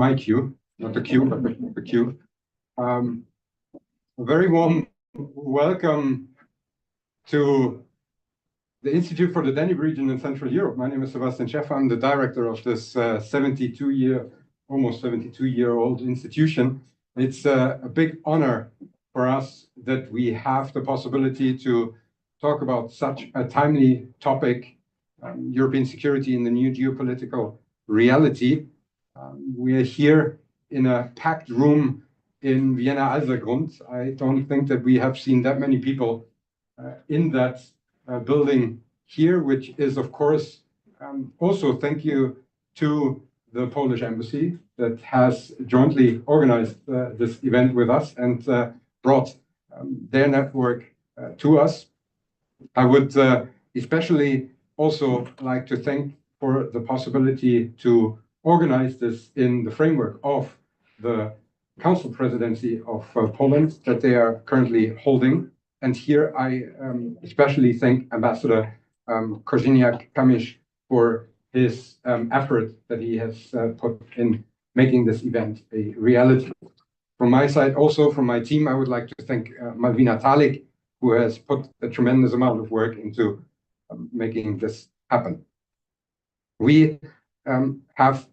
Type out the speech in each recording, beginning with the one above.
my cue, not the queue, but the queue. A very warm welcome to the Institute for the Danube region in Central Europe. My name is Sebastian Schäfer. I'm the director of this almost 72-year-old institution. It's a big honor for us that we have the possibility to talk about such a timely topic, European security in the new geopolitical reality. We are here in a packed room in Vienna Alsergrund. I don't think that we have seen that many people in that building here, which is, of course, also thank you to the Polish embassy that has jointly organized this event with us and brought their network to us. I would especially also like to thank for the possibility to organize this in the framework of the Council Presidency of Poland that they are currently holding. And here I especially thank Ambassador Koźniak-Kamysz for his effort that he has put in making this event a reality. From my side, also from my team, I would like to thank Malwina Talik, who has put a tremendous amount of work into making this happen. We have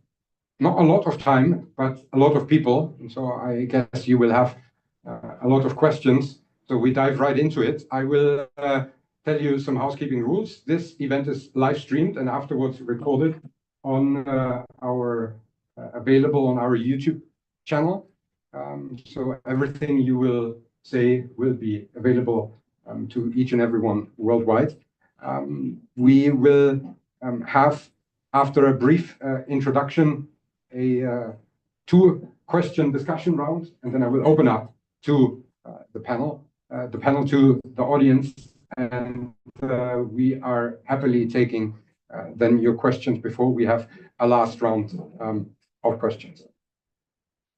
not a lot of time, but a lot of people. And so I guess you will have a lot of questions. So we dive right into it. I will tell you some housekeeping rules. This event is live streamed and afterwards recorded on available on our YouTube channel. So everything you will say will be available to each and everyone worldwide. We will have, after a brief introduction, a two-question discussion round, and then I will open up to the panel to the audience, and we are happily taking then your questions before we have a last round of questions.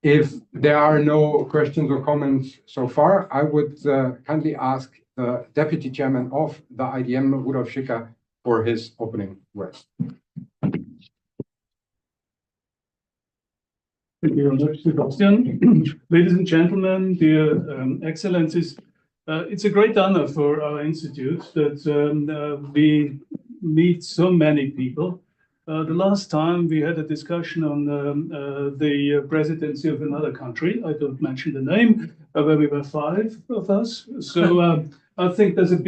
If there are no questions or comments so far, I would kindly ask the Deputy Chairman of the IDM, Rudolf Schicker, for his opening words. Thank you very much, Sebastian. Ladies and gentlemen, dear Excellencies, it's a great honor for our institute that we meet so many people. The last time we had a discussion on the presidency of another country, I don't mention the name, where we were 5 of us. So I think there's a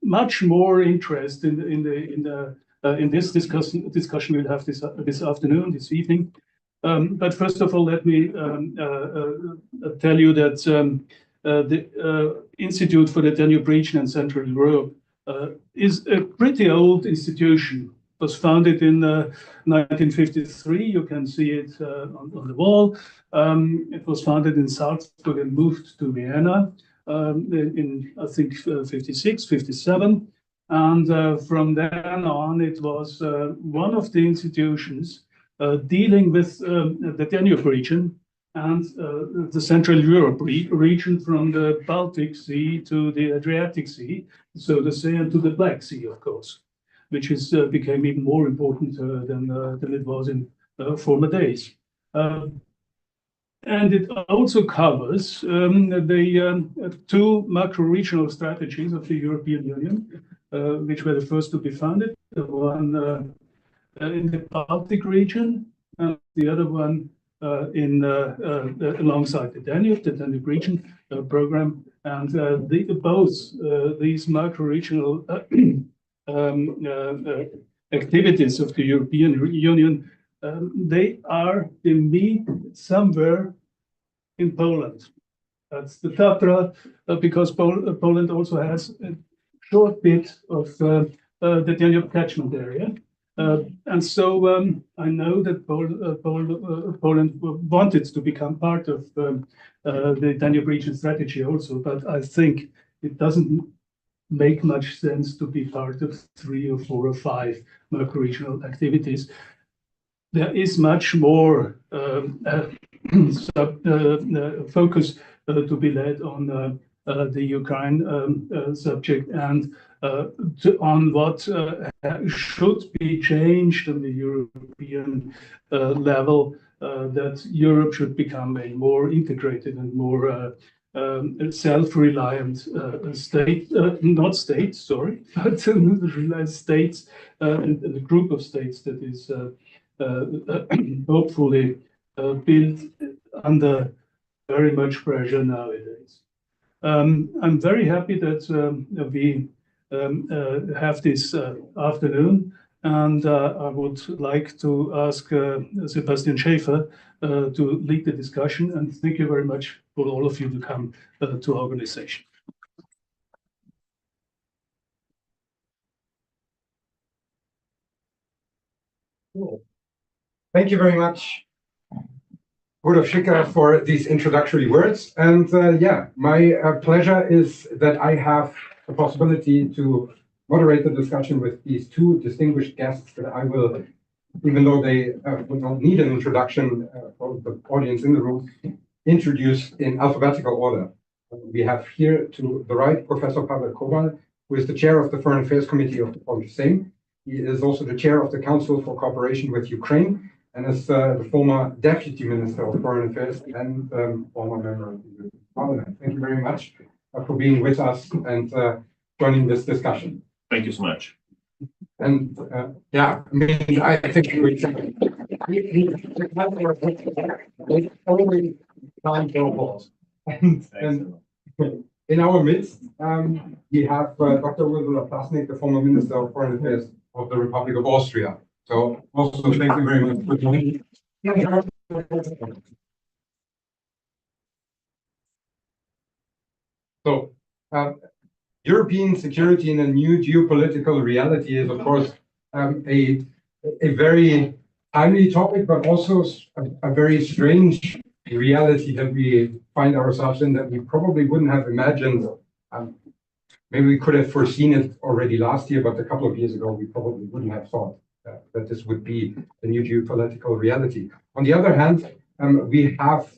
much more interest in this discussion we'll have this afternoon, this evening. But first of all, let me tell you that the Institute for the Danube region and Central Europe is a pretty old institution. It was founded in 1953. You can see it on the wall. It was founded in Salzburg and moved to Vienna in, I think, 56, 57. And from then on, it was one of the institutions dealing with the Danube region and the Central Europe region, from the Baltic Sea to the Adriatic Sea, so to say, and to the Black Sea, of course, which became even more important than it was in former days. And it also covers the 2 macro-regional strategies of the European Union, which were the first to be founded, the one in the Baltic region, and the other one alongside the Danube region program. And both these macro-regional activities of the European Union, they meet somewhere in Poland. That's the Tatra, because Poland also has a short bit of the Danube catchment area. And so I know that Poland wanted to become part of the Danube region strategy also, but I think it doesn't make much sense to be part of 3 or 4 or 5 macro-regional activities. There is much more focus to be led on the Ukraine subject and on what should be changed on the European level that Europe should become a more integrated and more self-reliant state, not state, sorry, but reliant states, and a group of states that is hopefully built under very much pressure nowadays. I'm very happy that we have this afternoon, and I would like to ask Sebastian Schäfer to lead the discussion. And thank you very much for all of you to come to our organization. Thank you very much, Rudolf Schicker, for these introductory words. And yeah, my pleasure is that I have the possibility to moderate the discussion with these two distinguished guests that I will, even though they would not need an introduction for the audience in the room, introduce in alphabetical order. We have here to the right Professor Paweł Kowal, who is the chair of the Foreign Affairs Committee of the Polish Sejm. He is also the chair of the Council for Cooperation with Ukraine, and is the former Deputy Minister of Foreign Affairs and former member of the European Parliament. Thank you very much for being with us and joining this discussion. Thank you so much. And yeah, I mean, I think we only time for applause. And in our midst, we have Dr. Rudolf, the former Minister of Foreign Affairs of the Republic of Austria. So also thank you very much for joining. So European security in a new geopolitical reality is, of course, a very timely topic, but also a very strange reality that we find ourselves in that we probably wouldn't have imagined. Maybe we could have foreseen it already last year, but a couple of years ago, we probably wouldn't have thought that this would be the new geopolitical reality. On the other hand, we have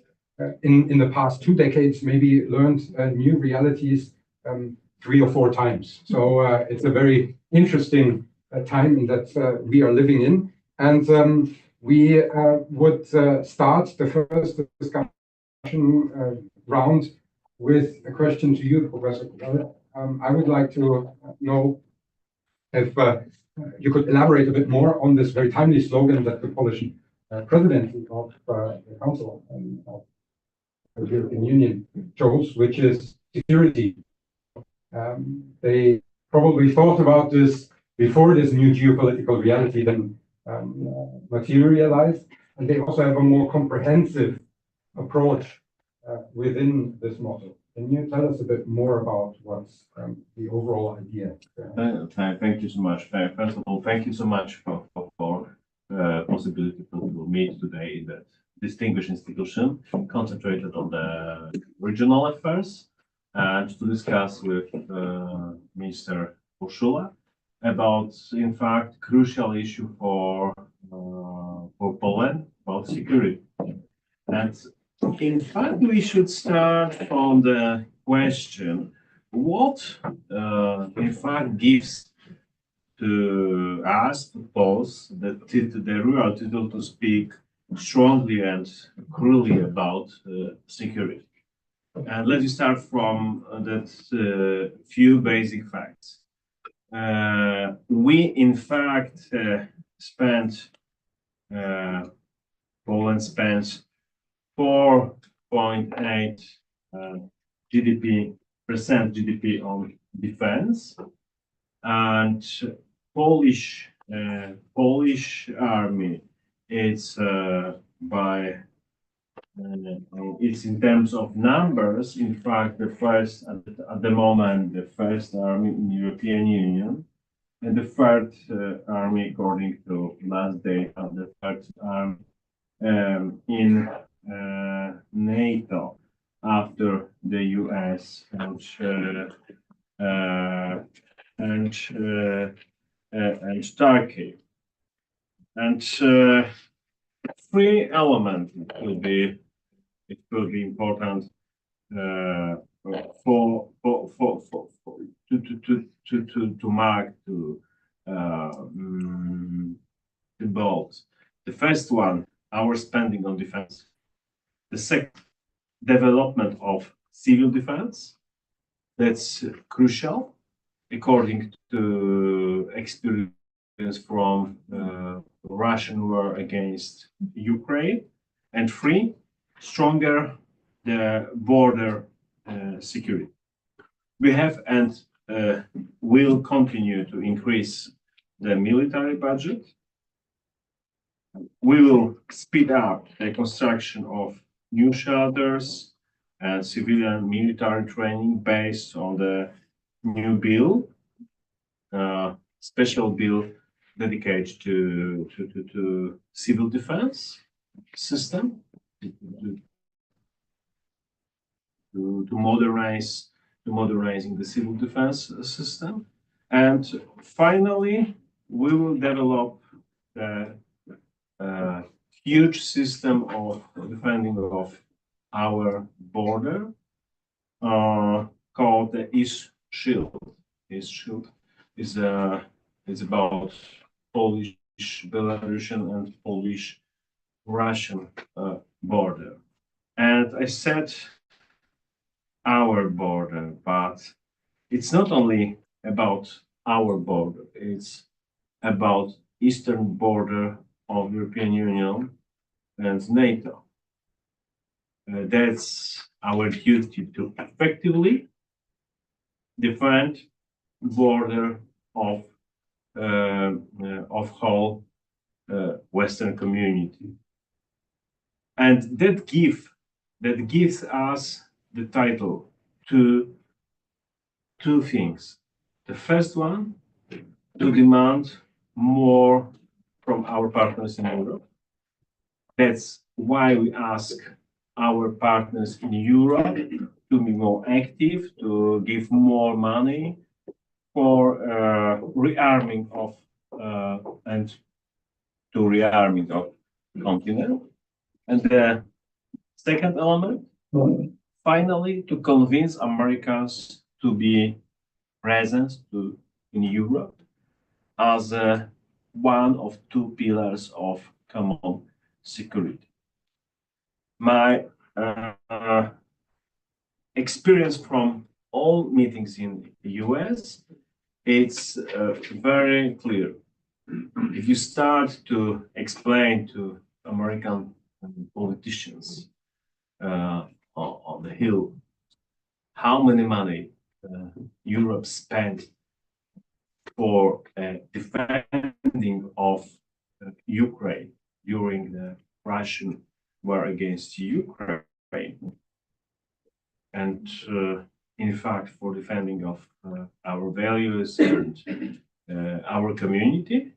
in the past 2 decades maybe learned new realities 3 or 4 times. So it's a very interesting time that we are living in. And we would start the first discussion round with a question to you, Professor Kowal. I would like to know if you could elaborate a bit more on this very timely slogan that the Polish presidency of the Council of the European Union chose, which is security. They probably thought about this before this new geopolitical reality then materialized, and they also have a more comprehensive approach within this model. Can you tell us a bit more about what's the overall idea? Thank you so much. First of all, thank you so much for possibility to meet today in the distinguished institution concentrated on the regional affairs and to discuss with Mr. Urszula about, in fact, crucial issue for Poland about security. And in fact, we should start from the question: what, in fact, gives to us, to Poles, the real title to speak strongly and clearly about security? And let's start from that few basic facts. We, in fact, Poland spends 4.8% GDP on defense, and Polish army, it's it's in terms of numbers, in fact, the first at the moment, the first army in the European Union, and the third army, according to last data, the third army in NATO after the US and Turkey. And 3 elements it will be important to mark to both. The first one, our spending on defense. The second, development of civil defense. That's crucial, according to experience from Russian war against Ukraine. And three, stronger the border security. We have and will continue to increase the military budget. We will speed up the construction of new shelters and civilian military training based on the new bill, special bill dedicated to civil defense system, to modernizing the civil defense system. And finally, we will develop the huge system of defending of our border called the East Shield. East Shield is about Polish, Belarusian, and Polish-Russian border. And I said our border, but it's not only about our border, it's about eastern border of European Union and NATO. That's our duty to effectively defend border of whole Western community, and that gives us the title to two things. The first one, to demand more from our partners in Europe. That's why we ask our partners in Europe to be more active, to give more money for rearming of and to rearming of continent. And the second element, finally, to convince Americans to be present in Europe as one of two pillars of common security. My experience from all meetings in the US, it's very clear. If you start to explain to American politicians on the Hill how many money Europe spent for defending of Ukraine during the Russian war against Ukraine, and in fact for defending of our values and our community,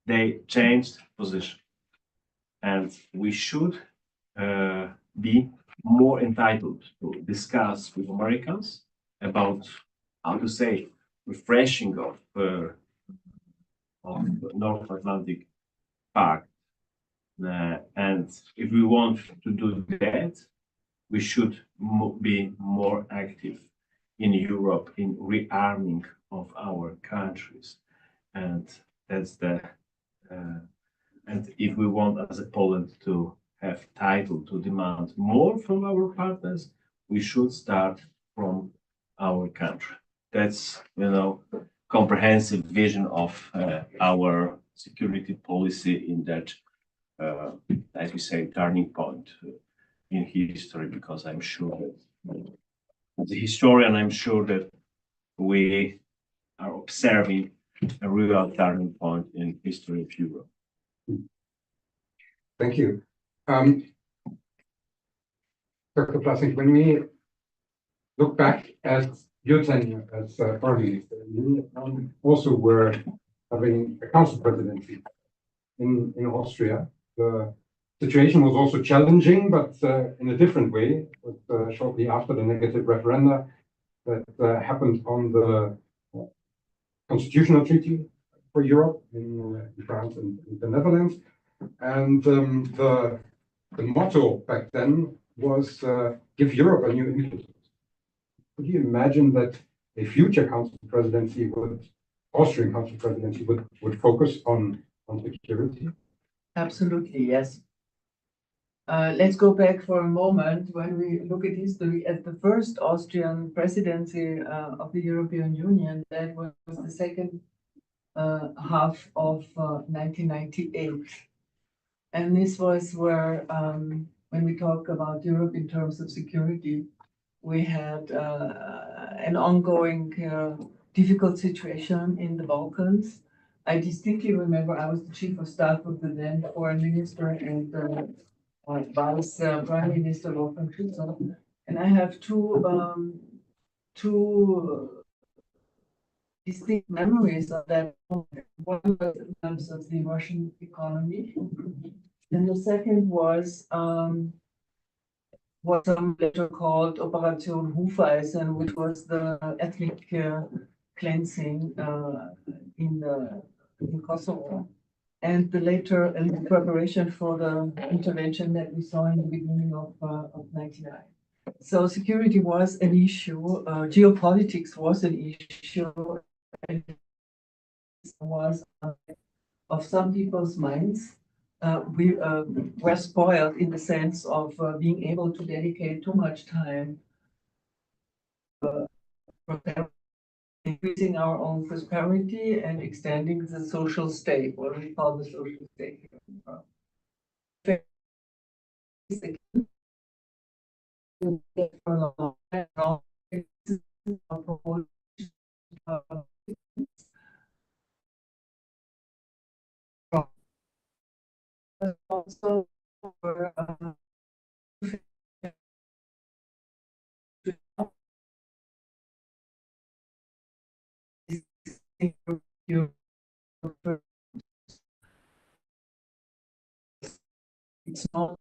they changed position, and we should be more entitled to discuss with Americans about how to say refreshing of North Atlantic Pact. And if we want to do that, we should be more active in Europe in rearming of our countries. And that's the and if we want as a Poland to have title to demand more from our partners, we should start from our country. That's, comprehensive vision of our security policy in that, as we say, turning point in history, because I'm sure that as a historian, I'm sure that we are observing a real turning point in history of Europe. Thank you. Dr. Plasnik, when we look back at your tenure as foreign minister, you also were having a council presidency in Austria. The situation was also challenging, but in a different way. But, shortly after the negative referenda that happened on the constitutional treaty for Europe in France and the Netherlands. And the motto back then was give Europe a new impetus. Could you imagine that a future council presidency Austrian council presidency would focus on security? Absolutely, yes. Let's go back for a moment. When we look at history, at the first Austrian presidency of the European Union, that was the second half of 1998. And this was where, when we talk about Europe in terms of security, we had an ongoing difficult situation in the Balkans. I distinctly remember I was the chief of staff of the then foreign minister and vice prime minister Wolfgang Schützer, and I have two distinct memories of that moment. One was in terms of the Russian economy, and the second was what some later called Operation Hufeisen, which was the ethnic cleansing in Kosovo, and the later preparation for the intervention that we saw in the beginning of '99. So security was an issue, geopolitics was an issue, and was of some people's minds. We were spoiled in the sense of being able to dedicate too much time increasing our own prosperity and extending the social state, what we call the social state. Also, it's not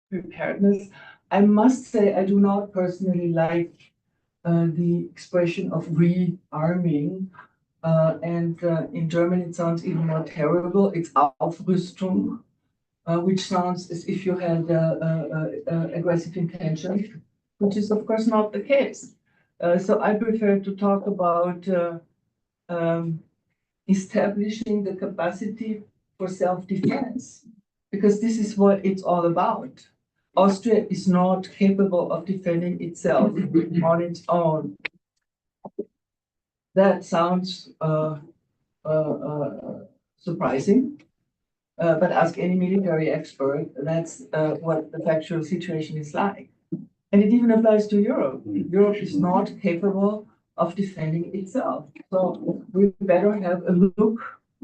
preparedness. I must say I do not personally like the expression of rearming. And in German, it sounds even more terrible. It's Aufrüstung, which sounds as if you had aggressive intention, which is of course not the case. So I prefer to talk about establishing the capacity for self-defense, because this is what it's all about. Austria is not capable of defending itself on its own. That sounds surprising, but ask any military expert, that's what the factual situation is like. And it even applies to Europe. Europe is not capable of defending itself. So we better have a look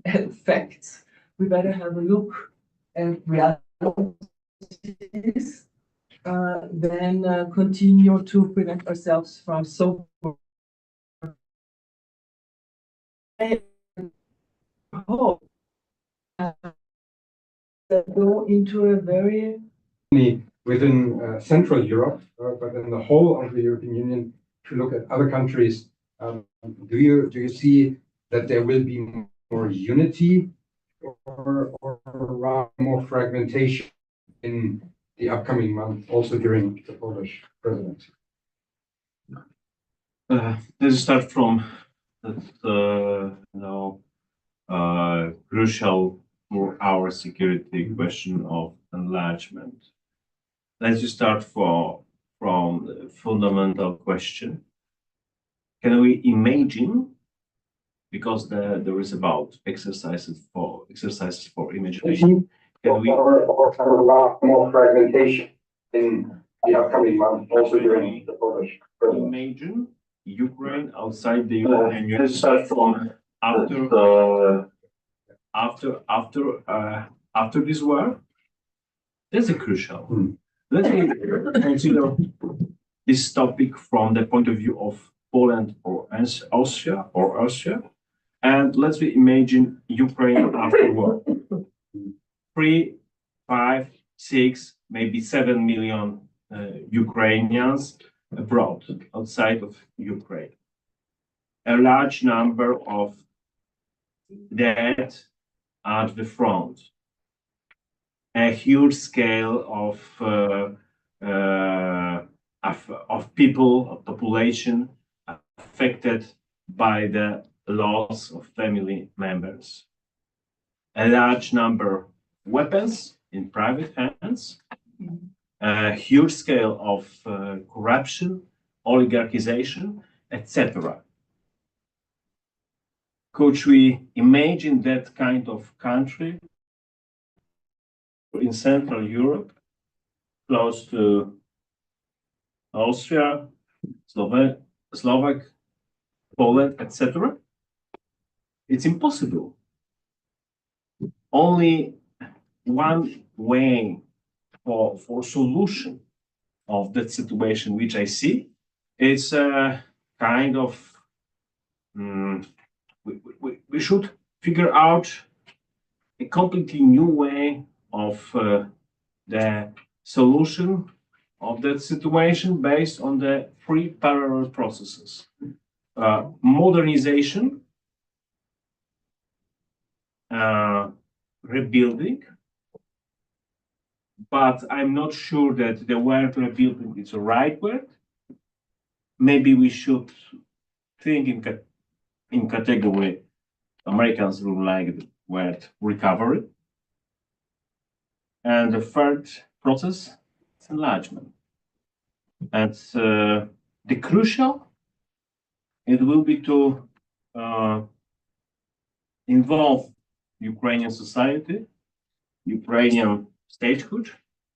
at facts. We better have a look at realities than continue to prevent ourselves from so. I hope that go into a very within Central Europe, but in the whole of the European Union, if you look at other countries, do you see that there will be more unity or rather more fragmentation in the upcoming month, also during the Polish presidency? Let's start from that crucial for our security question of enlargement. Let's just start from the fundamental question. Can we imagine, because there is about exercises for imagination, can we more fragmentation in the upcoming month, also during the Polish presidency? Imagine Ukraine outside the European Union? Let's start from after this war. That's a crucial. Let me consider this topic from the point of view of Poland or Austria, and let's imagine Ukraine after war. 3, 5, 6, maybe 7 million Ukrainians abroad, outside of Ukraine. A large number of dead at the front. A huge scale of people, of population affected by the loss of family members. A large number of weapons in private hands. A huge scale of corruption, oligarchization, etc. Could we imagine that kind of country in Central Europe, close to Austria, Slovak, Poland, etc.? It's impossible. Only one way for solution of that situation, which I see, is a kind of we should figure out a completely new way of the solution of that situation based on the 3 parallel processes: modernization, rebuilding. But I'm not sure that the word rebuilding is the right word. Maybe we should think in category. Americans will like the word recovery. And the third process is enlargement. And the crucial, it will be to involve Ukrainian society, Ukrainian statehood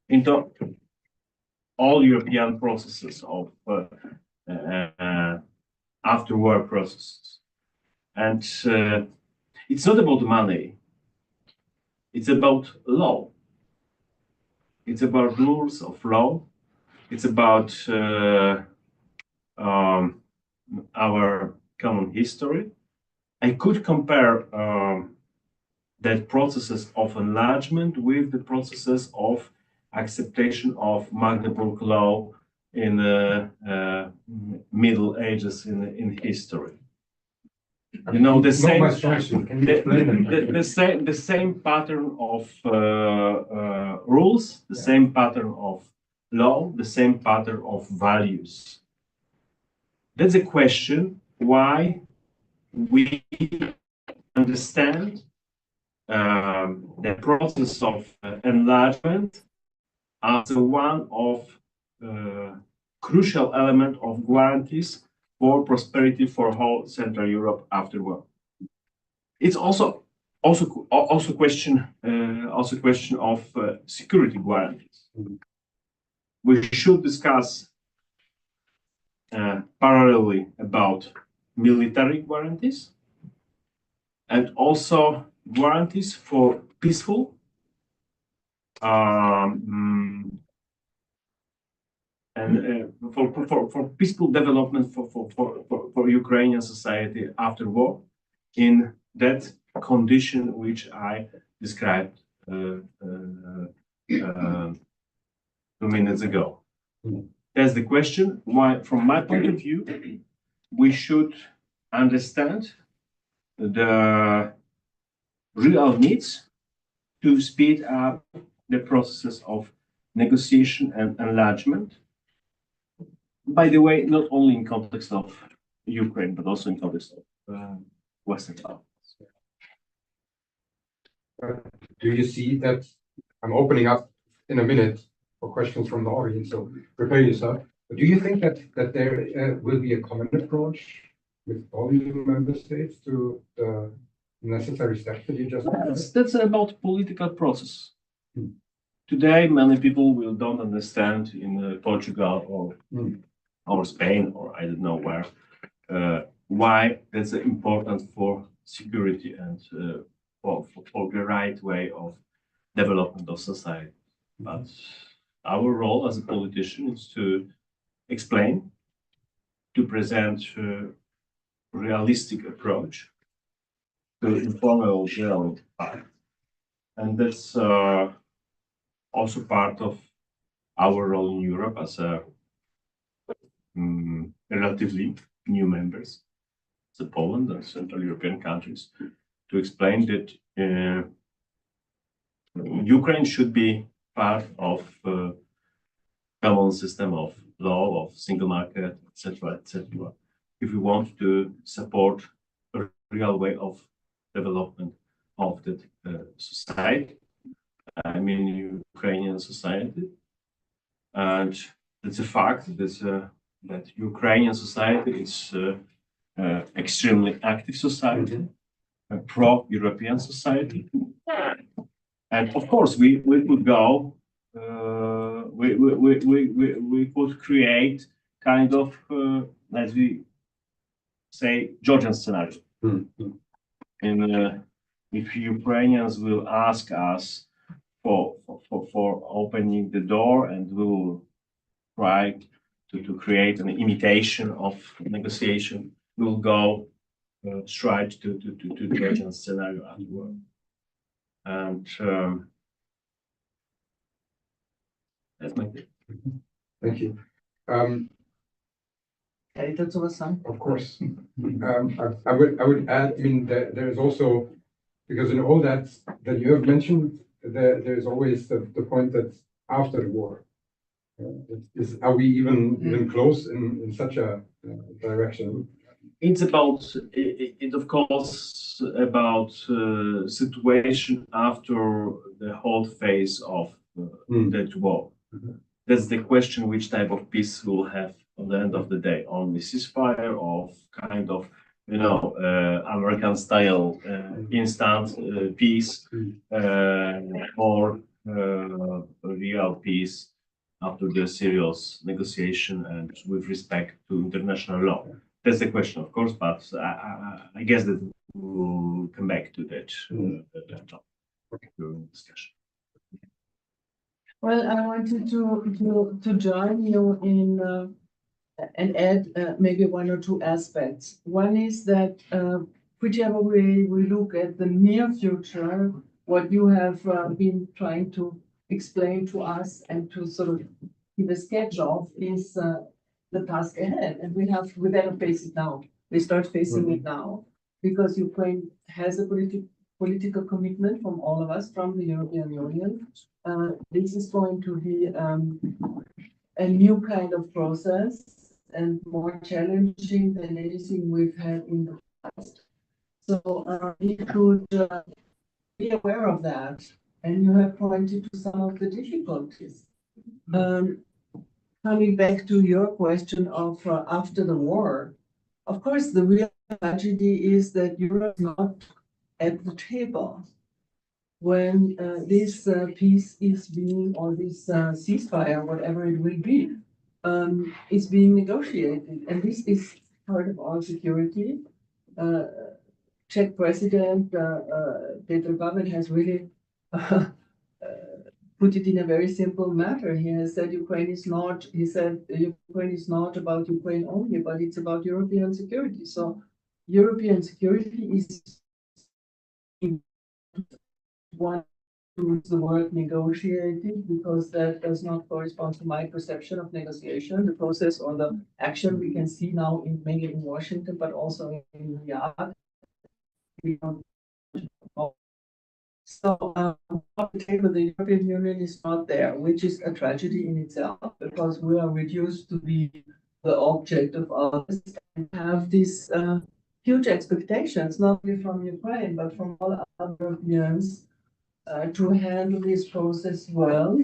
into all European processes of after-war processes. And it's not about money. It's about law. It's about rules of law. It's about our common history. I could compare that processes of enlargement with the processes of acceptation of Magdeburg law in the Middle Ages in history. You know, the same pattern of rules, the same pattern of law, the same pattern of values. That's a question why we understand the process of enlargement as one of crucial element of guarantees for prosperity for whole Central Europe after war. It's also question of security guarantees. We should discuss parallelly about military guarantees and also guarantees for peaceful and for peaceful development for Ukrainian society after war in that condition which I described 2 minutes ago. That's the question. Why, from my point of view, we should understand the real needs to speed up the processes of negotiation and enlargement. By the way, not only in context of Ukraine, but also in context of Western Balkans. Do you see that? I'm opening up in a minute for questions from the audience, so prepare yourself. But do you think that there will be a common approach with all EU member states to the necessary steps that you just mentioned? That's about political process. Today, many people don't understand in Portugal or Spain or I don't know where why that's important for security and for the right way of development of society. But our role as a politician is to explain, to present a realistic approach, to inform our general part. And that's also part of our role in Europe as a relatively new members, so Poland and Central European countries, to explain that Ukraine should be part of common system of law, of single market, etc., etc. If we want to support a real way of development of that society, I mean Ukrainian society, and it's a fact that Ukrainian society is extremely active society, a pro-European society, and of course we could go. We could create kind of, as we say, Georgian scenario. And if Ukrainians will ask us for opening the door, and we will try to create an imitation of negotiation, we will go straight to Georgian scenario afterward. And that's my thing. Thank you. Of course. I would add, I mean, there's also, because in all that you have mentioned, there's always the point that after the war, are we even close in such a direction? It's about it, of course, about situation after the whole phase of that war. That's the question: which type of peace we'll have on the end of the day? Only ceasefire, of kind of American style instant peace, or real peace after the serious negotiation and with respect to international law. That's the question, of course, but I guess that we'll come back to that topic during discussion. Well, I wanted to join you in and add maybe one or two aspects. One is that whichever way we look at the near future, what you have been trying to explain to us and to sort of give a sketch of is the task ahead. And we better face it now. We start facing it now because Ukraine has a political commitment from all of us, from the European Union. This is going to be a new kind of process and more challenging than anything we've had in the past. So we could be aware of that. And you have pointed to some of the difficulties. Coming back to your question of after the war, of course, the real tragedy is that Europe is not at the table when this peace is being, or this ceasefire, whatever it will be, is being negotiated, and this is part of our security. Czech President Petr Paweł has really put it in a very simple matter. He has said Ukraine is not. He said Ukraine is not about Ukraine only, but it's about European security. So European security is one to use the word negotiated because that does not correspond to my perception of negotiation. The process or the action we can see now in mainly in Washington, but also in Riyadh. So on the table, the European Union is not there, which is a tragedy in itself because we are reduced to be the object of others and have these huge expectations, not only from Ukraine, but from all other Europeans to handle this process well,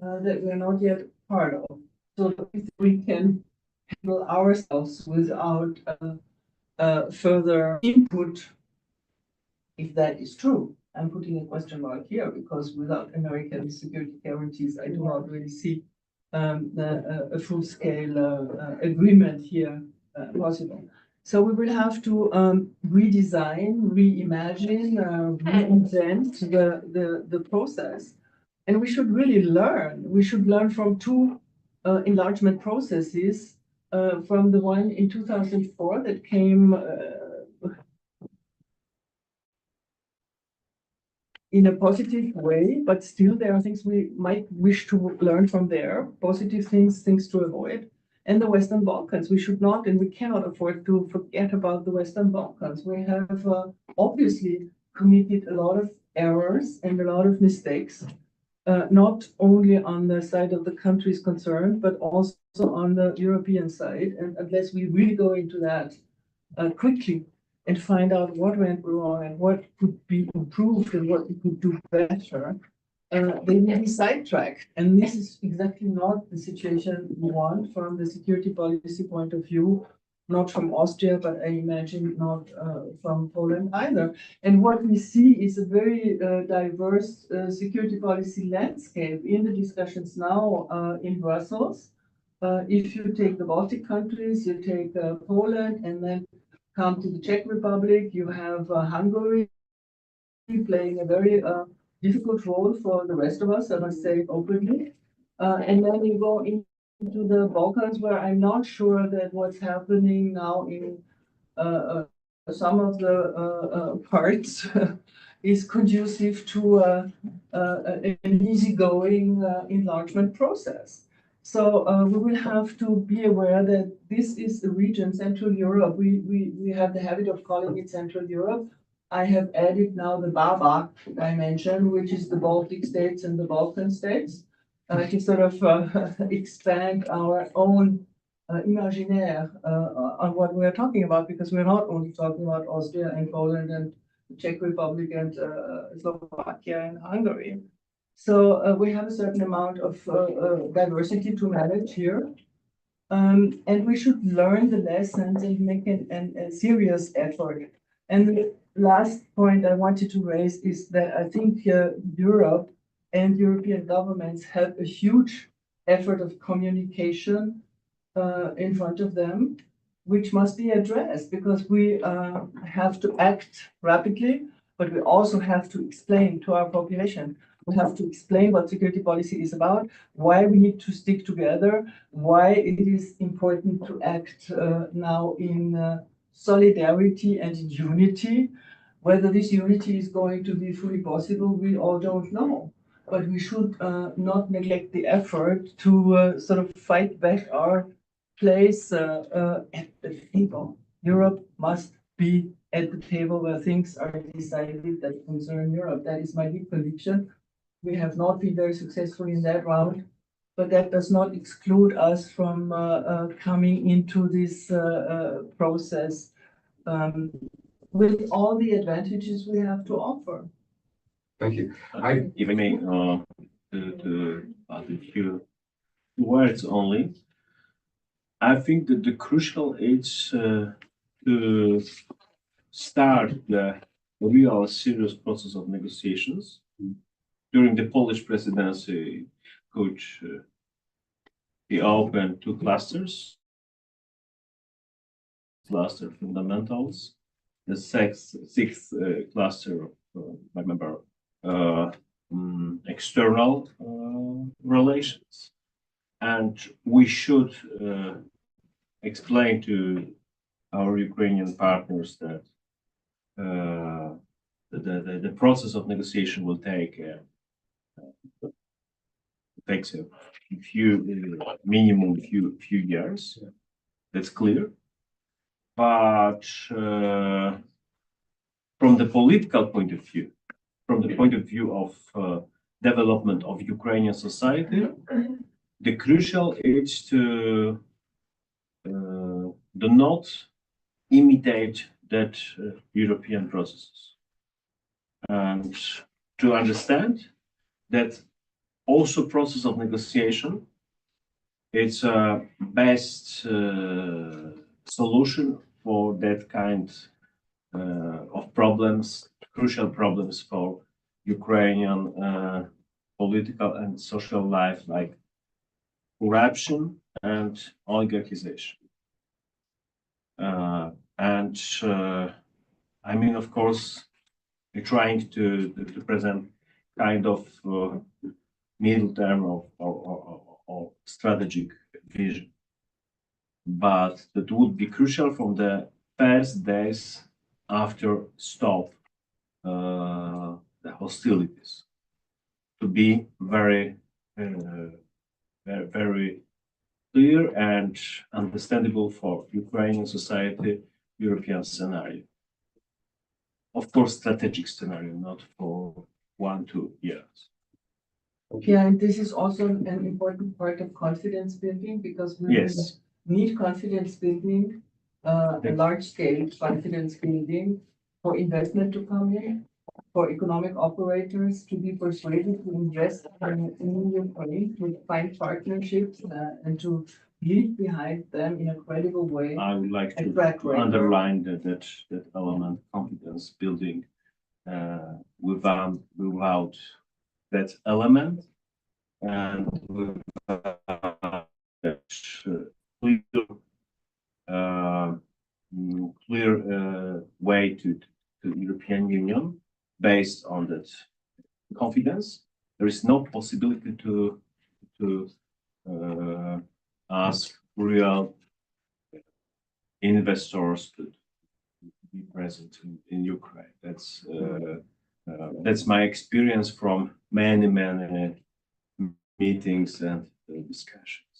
that we're not yet part of. So if we can handle ourselves without further input, if that is true. I'm putting a question mark here because without American security guarantees, I do not really see a full-scale agreement here possible. So we will have to redesign, reimagine, reinvent the process. And we should really learn. We should learn from two enlargement processes, from the one in 2004 that came in a positive way, but still there are things we might wish to learn from there, positive things, things to avoid. And the Western Balkans, we should not and we cannot afford to forget about the Western Balkans. We have obviously committed a lot of errors and a lot of mistakes, not only on the side of the countries concerned, but also on the European side. And unless we really go into that quickly, and find out what went wrong and what could be improved and what we could do better, they may be sidetracked. And this is exactly not the situation we want from the security policy point of view, not from Austria, but I imagine not from Poland either. And what we see is a very diverse security policy landscape in the discussions now in Brussels. If you take the Baltic countries, you take Poland, and then come to the Czech Republic, you have Hungary playing a very difficult role for the rest of us, I must say it openly. And then you go into the Balkans, where I'm not sure that what's happening now in some of the parts is conducive to an easygoing enlargement process. So we will have to be aware that this is a region, Central Europe. We have the habit of calling it Central Europe. I have added now the BABA dimension, which is the Baltic states and the Balkan states, to sort of expand our own imaginaire on what we are talking about, because we're not only talking about Austria and Poland and the Czech Republic and Slovakia and Hungary. So we have a certain amount of diversity to manage here. And we should learn the lessons and make a serious effort. And the last point I wanted to raise is that I think Europe and European governments have a huge effort of communication in front of them, which must be addressed because we have to act rapidly, but we also have to explain to our population. We have to explain what security policy is about, why we need to stick together, why it is important to act now in solidarity and in unity. Whether this unity is going to be fully possible, we all don't know. But we should not neglect the effort to sort of fight back our place at the table. Europe must be at the table where things are decided that concern Europe. That is my deep conviction. We have not been very successful in that round, but that does not exclude us from coming into this process with all the advantages we have to offer. Thank you. If I may to add a few words only, I think that the crucial age to start the real serious process of negotiations during the Polish presidency, which we opened two clusters. Cluster fundamentals, the sixth cluster, remember, external relations, and we should explain to our Ukrainian partners that the process of negotiation will takes a minimum few years. That's clear. But from the political point of view, from the point of view of development of Ukrainian society, the crucial is to do not imitate that European processes, and to understand that also process of negotiation, it's a best solution for that kind of problems, crucial problems for Ukrainian political and social life, like corruption and oligarchization. I mean, of course, we're trying to present kind of middle term or strategic vision, but that would be crucial from the first days after stop the hostilities, to be very clear and understandable for Ukrainian society, European scenario. Of course, strategic scenario, not for 1-2 years. Yeah, and this is also an important part of confidence building, because we Yes, need confidence building, a large scale confidence building for investment to come in, for economic operators to be persuaded to invest in Ukraine, to find partnerships and to leave behind them in a credible way. I would like A to track record. underline that element, confidence building, without that element, and without that clear way to European Union based on that confidence, there is no possibility to ask real investors to be present in Ukraine. That's my experience from many meetings and discussions.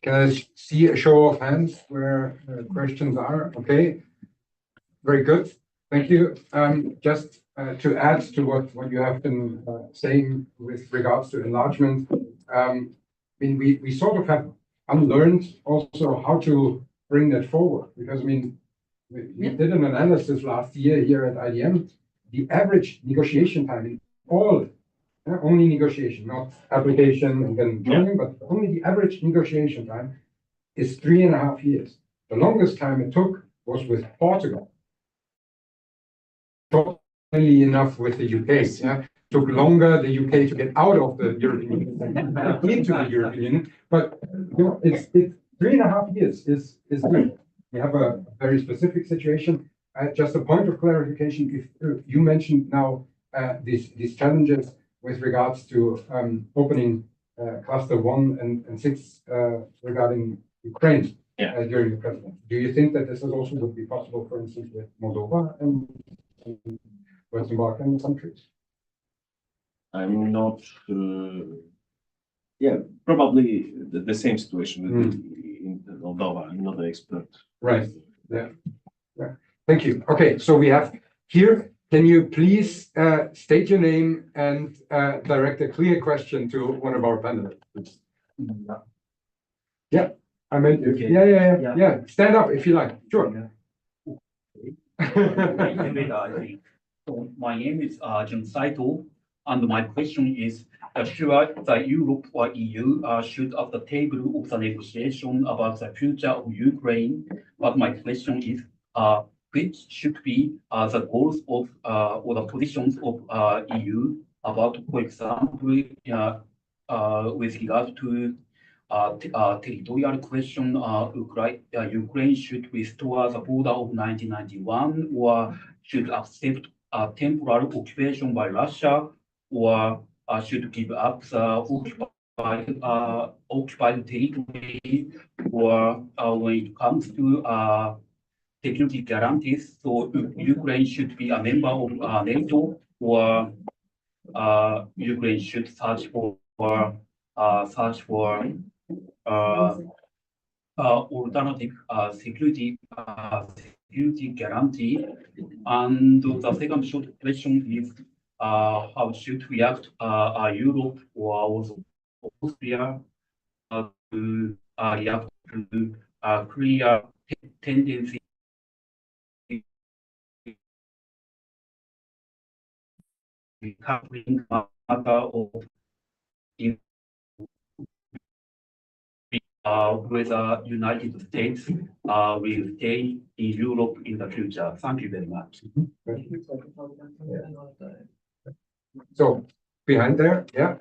Can I see a show of hands where questions are? Okay, very good. Thank you. Just to add to what you have been saying with regards to enlargement, I mean, we sort of have unlearned also how to bring that forward, because I mean, we did an analysis last year here at IDM. The average negotiation time in all, only negotiation, not application and then joining, but only the average negotiation time is 3.5 years. The longest time it took was with Portugal. Funnily enough, with the UK, took longer the UK to get out of the European Union than into the European Union. But you know, it's 3.5 years is good. We have a very specific situation. Just a point of clarification: if you mentioned now these challenges with regards to opening cluster 1 and 6 regarding Ukraine during the presidency, do you think that this is also would be possible, for instance, with Moldova and Western Balkan countries? I'm not. Probably the same situation in Moldova. I'm not an expert. Right. Yeah. Thank you. Okay, so we have here. Can you please state your name and direct a clear question to one of our panelists? Yeah, I meant you. Okay. Yeah. Stand up if you like. Sure. So my name is Jun Saito, and my question is: should the Europe or EU should at the table of the negotiation about the future of Ukraine? But my question is, which should be the goals of or the positions of EU about, for example, with regard to territorial question, Ukraine should restore the border of 1991, or should accept temporary occupation by Russia, or should give up the occupied territory, or when it comes to security guarantees, so Ukraine should be a member of NATO, or Ukraine should search for alternative security guarantee. And the second short question is how should react Europe or also Austria to react to clear tendency recovering matter of in whether United States will stay in Europe in the future. Thank you very much. So behind there, yeah.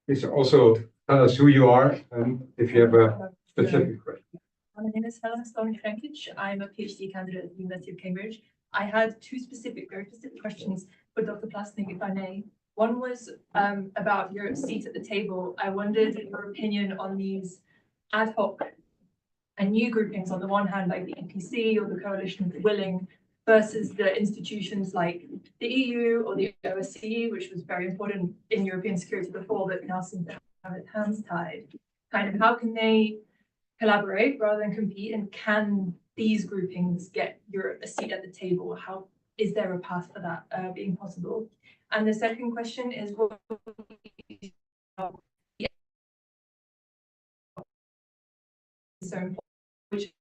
Please also tell us who you are and if you have a specific question. My name is Helen Stone-Frankic. I'm a PhD candidate at the University of Cambridge. I had two very specific questions for Dr. Plasnik, if I may. One was about your seat at the table. I wondered your opinion on these ad hoc and new groupings, on the one hand, like the EPC or the Coalition of the Willing, versus the institutions like the EU or the OSCE, which was very important in European security before, but now seems to have its hands tied. Kind of how can they collaborate rather than compete, and can these groupings get Europe a seat at the table? How is there a path for that being possible? And the second question is what so which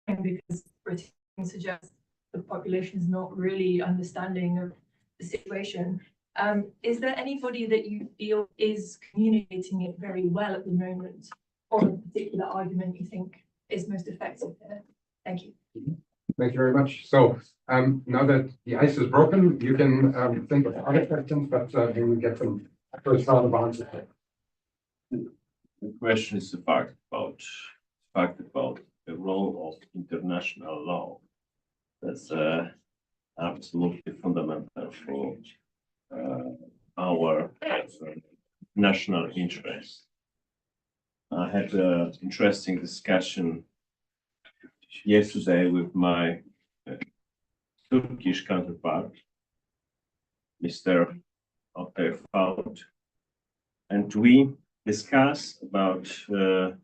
because Britain suggests the population is not really understanding of the situation. Is there anybody that you feel is communicating it very well at the moment, or a particular argument you think is most effective there? Thank you. Thank you very much. So now that the ice is broken, you can think of other questions, but we will get some first round of answers. The question is the fact about the role of international law. That's absolutely fundamental for our national interest. I had an interesting discussion yesterday with my Turkish counterpart, Mr. Paweł, and we discussed about the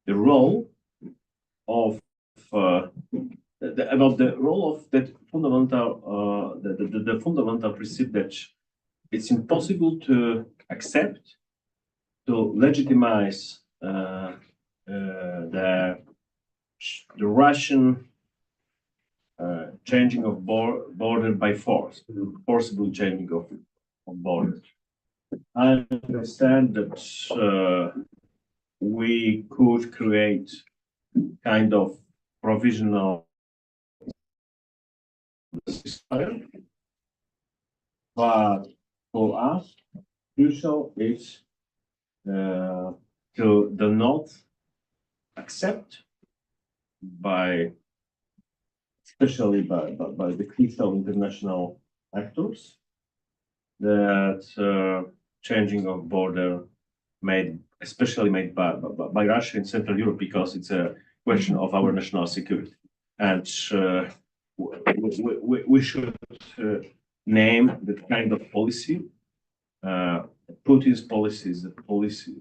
role of that fundamental the fundamental principle that it's impossible to accept, to legitimize the Russian changing of border by force, forcible changing of borders. I understand that we could create kind of provisional system, but for us, crucial is to not accept especially by the critical international actors, that changing of border especially made by Russia in Central Europe, because it's a question of our national security, and we should name that kind of policy. Putin's policy is a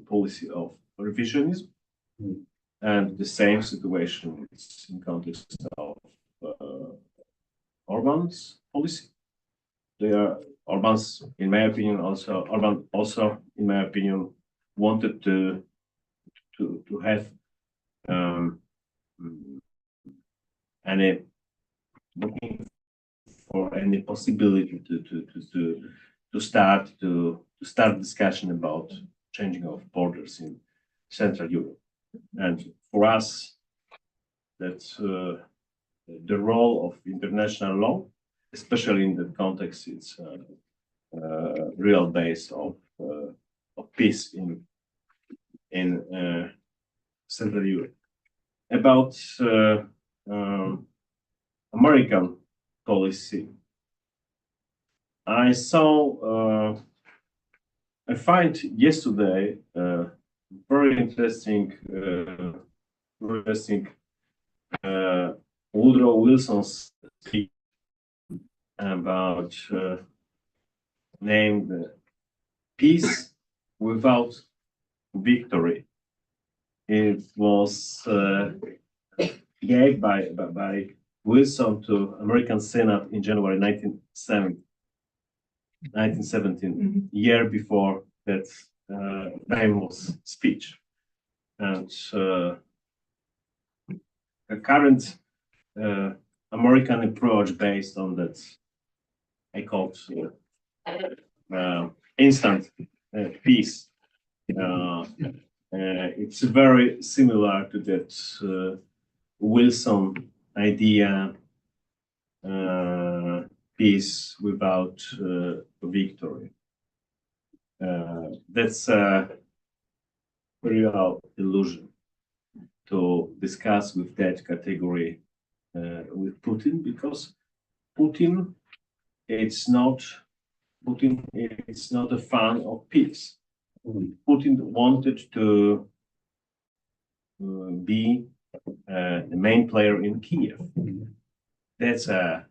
policy of revisionism, and the same situation is in context of Orban's policy. Orban's, in my opinion, Orban also, in my opinion, wanted to have looking for any possibility to start discussion about changing of borders in Central Europe. And for us, that's the role of international law, especially in that context, it's real base of peace in Central Europe. About American policy, I find yesterday very interesting Woodrow Wilson's speech about named peace without victory. It was gave by Wilson to American Senate in January 1917, year before that famous speech. And the current American approach based on that, I called instant peace. It's very similar to that Wilson idea, peace without victory. That's a real illusion to discuss with that category with Putin, because Putin it's not a fan of peace. Putin wanted to be the main player in Kiev. That's a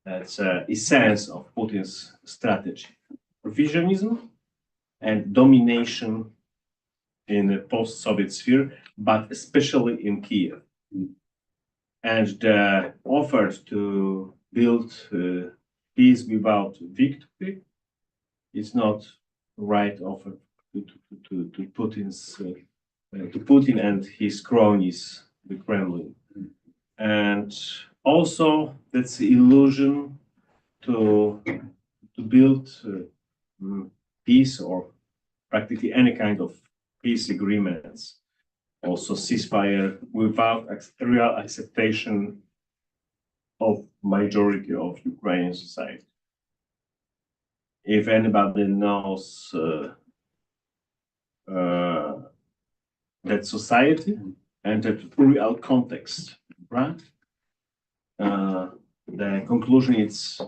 essence of Putin's strategy: revisionism and domination in the post-Soviet sphere, but especially in Kiev. And the offer to build peace without victory is not right offer to Putin and his cronies, the Kremlin. And also that's the illusion to build peace or practically any kind of peace agreements, also ceasefire, without real acceptation of majority of Ukrainian society. If anybody knows that society and that real context, right? The conclusion is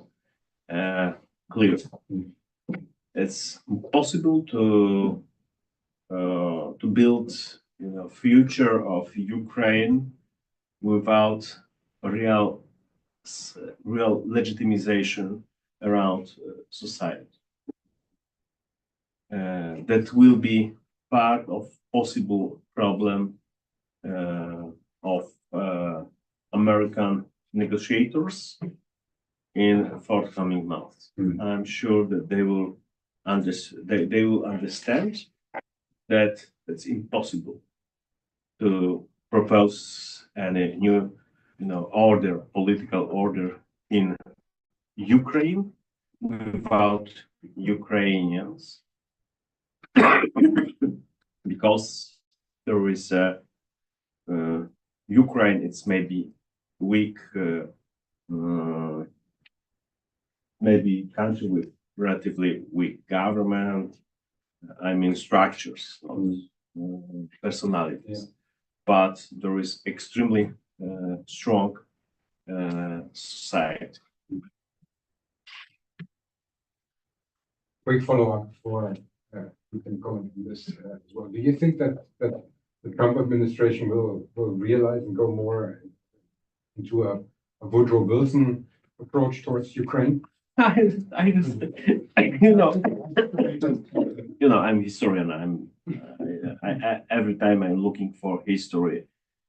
clear. It's impossible to build, future of Ukraine without real legitimization around society. That will be part of possible problem of American negotiators in forthcoming months. I'm sure that they will understand that it's impossible to propose any new, political order in Ukraine without Ukrainians, because there is Ukraine. It's maybe weak, maybe country with relatively weak government. I mean structures, not personalities, but there is extremely strong society. Quick follow-up before we can comment on this as well. Do you think that the Trump administration will realize and go more into a Woodrow Wilson approach towards Ukraine? I'm historian. Every time I'm looking for history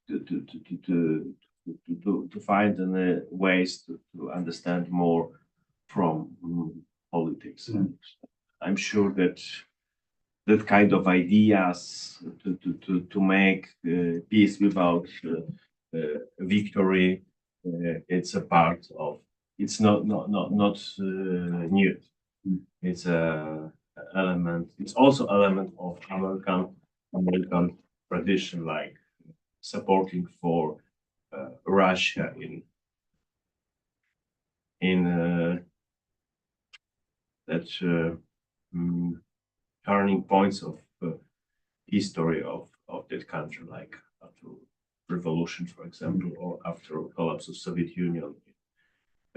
to find ways to understand more from politics. I'm sure that that kind of ideas to make peace without victory, it's a part of. It's not new. It's a element. It's also element of American tradition, like supporting for Russia in turning points of history of that country, like after revolution, for example, or after collapse of Soviet Union in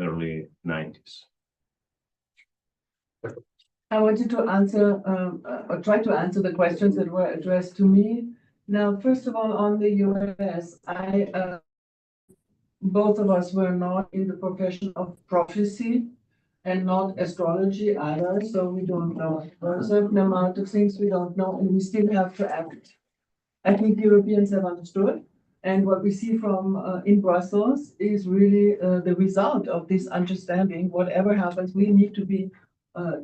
early 90s. I wanted to answer, or try to answer the questions that were addressed to me. Now, first of all, on the US, both of us were not in the profession of prophecy and not astrology either, so we don't know. There are a certain amount of things we don't know, and we still have to act. I think Europeans have understood, and what we see from in Brussels is really the result of this understanding. Whatever happens, we need to be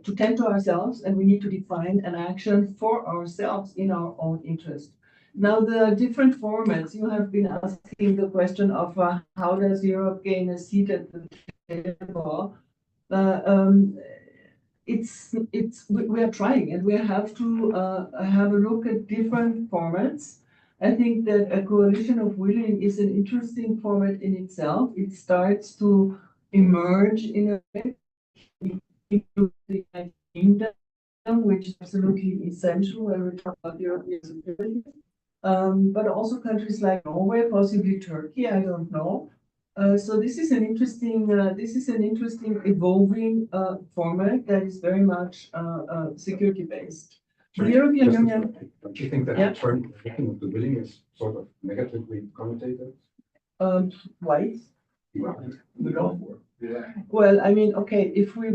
to tend to ourselves, and we need to define an action for ourselves in our own interest. Now, the different formats, you have been asking the question of how does Europe gain a seat at the table? We are trying, and we have to have a look at different formats. I think that a coalition of willing is an interesting format in itself. It starts to emerge in a way, including the United Kingdom, which is absolutely essential when we talk about European security. But also countries like Norway, possibly Turkey, I don't know. So this is an interesting evolving format that is very much security based. The European Union. Don't you think that Yeah. the term of the willing is sort of negatively connotated? Why? The Gulf War. Yeah. Well, I mean, okay, if we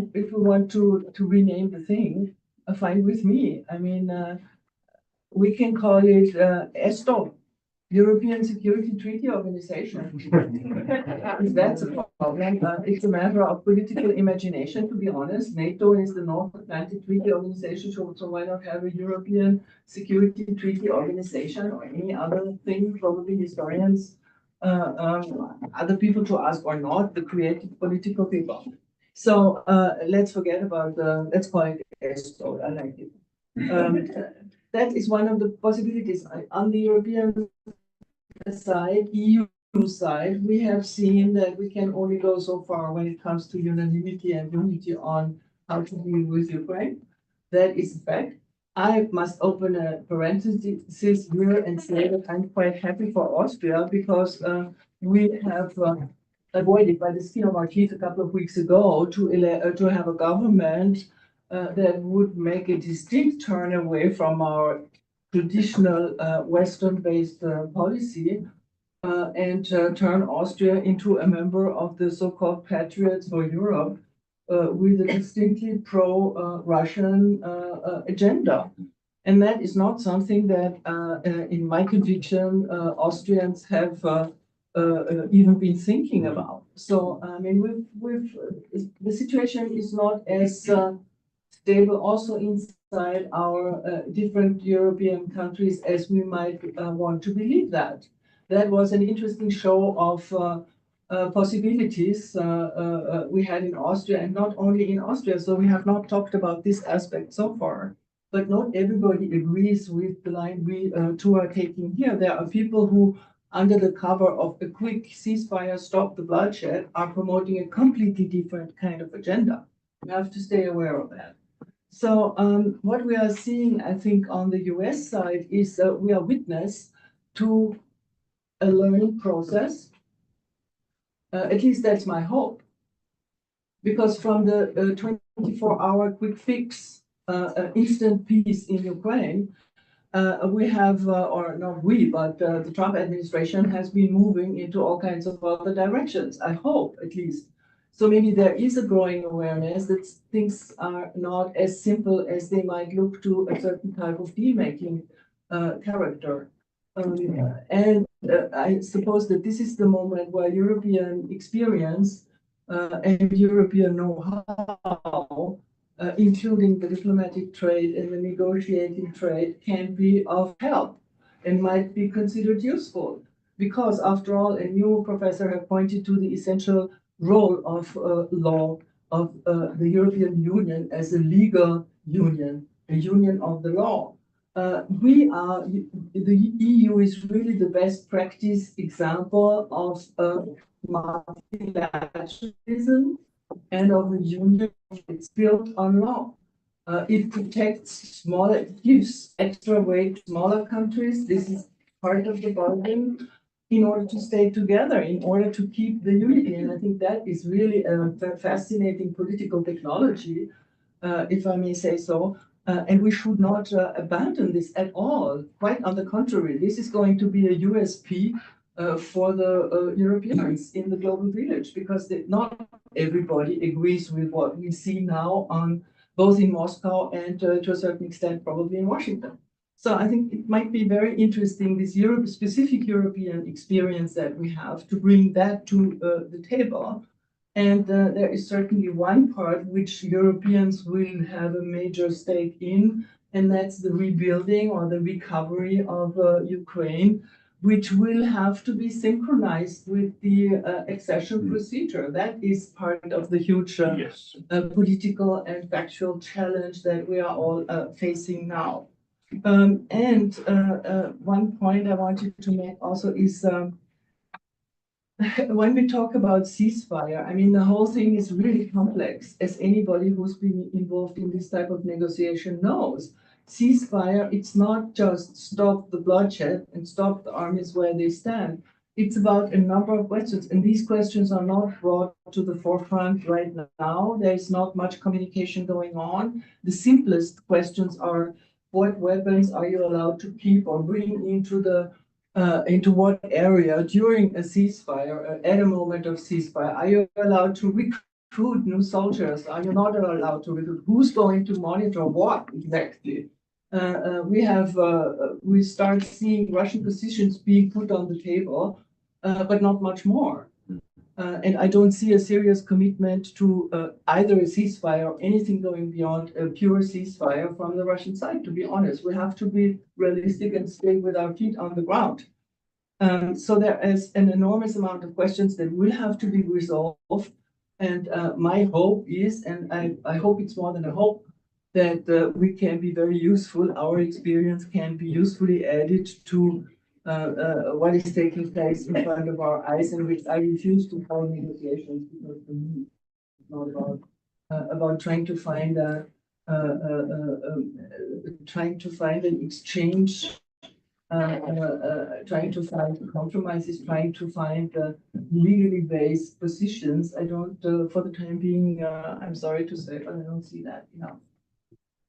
want to rename the thing, fine with me. I mean, we can call it ESTO, European Security Treaty Organization. If that's a problem, it's a matter of political imagination, to be honest. NATO is the North Atlantic Treaty Organization, so why not have a European Security Treaty Organization or any other thing? Probably historians, other people to ask or not, the creative political people. So let's forget about let's call it ESTO. I like it. That is one of the possibilities. On the European side, EU side, we have seen that we can only go so far when it comes to unanimity and unity on how to deal with Ukraine. That is a fact. I must open a parenthesis here and say that I'm quite happy for Austria because we have avoided by the skin of our teeth a couple of weeks ago to have a government that would make a distinct turn away from our traditional Western-based policy and turn Austria into a member of the so-called Patriots for Europe with a distinctly pro-Russian agenda. And that is not something that, in my conviction, Austrians have even been thinking about. So, I mean, the situation is not as stable also inside our different European countries as we might want to believe that. That was an interesting show of possibilities we had in Austria, and not only in Austria. So we have not talked about this aspect so far, but not everybody agrees with the line we two are taking here. There are people who, under the cover of a quick ceasefire, stop the bloodshed, are promoting a completely different kind of agenda. We have to stay aware of that. So what we are seeing, I think, on the US side is we are witness to a learning process. At least that's my hope. Because from the 24-hour quick fix, instant peace in Ukraine, we have, or not we, but the Trump administration has been moving into all kinds of other directions, I hope, at least. So maybe there is a growing awareness that things are not as simple as they might look to a certain type of deal-making character. And I suppose that this is the moment where European experience and European know-how, including the diplomatic trade and the negotiating trade, can be of help and might be considered useful. Because after all, and you, Professor, have pointed to the essential role of law of the European Union as a legal union, a union of the law. The EU is really the best practice example of multilateralism and of a union. It's built on law. It protects smaller, it gives extra weight to smaller countries. This is part of the bargain in order to stay together, in order to keep the unity. And I think that is really a fascinating political technology, if I may say so. And we should not abandon this at all. Quite on the contrary, this is going to be a USP for the Europeans in the global village, because not everybody agrees with what we see now on both in Moscow and to a certain extent probably in Washington. So I think it might be very interesting, this specific European experience that we have, to bring that to the table. And there is certainly one part which Europeans will have a major stake in, and that's the rebuilding or the recovery of Ukraine, which will have to be synchronized with the accession procedure. That is part of the huge political and factual challenge that we are all facing now. And one point I wanted to make also is when we talk about ceasefire, I mean, the whole thing is really complex, as anybody who's been involved in this type of negotiation knows. Ceasefire, it's not just stop the bloodshed and stop the armies where they stand. It's about a number of questions, and these questions are not brought to the forefront right now. There's not much communication going on. The simplest questions are, what weapons are you allowed to keep or bring into what area during a ceasefire, at a moment of ceasefire? Are you allowed to recruit new soldiers? Are you not allowed to recruit? Who's going to monitor what exactly? We start seeing Russian positions being put on the table, but not much more. And I don't see a serious commitment to either a ceasefire or anything going beyond a pure ceasefire from the Russian side, to be honest. We have to be realistic and stay with our feet on the ground. So there is an enormous amount of questions that will have to be resolved. And my hope is, and I hope it's more than a hope, that we can be very useful. Our experience can be usefully added to what is taking place in front of our eyes, and which I refuse to call negotiations, because for me it's not about trying to find an exchange, trying to find compromises, trying to find legally based positions. I don't, for the time being, I'm sorry to say, but I don't see that enough.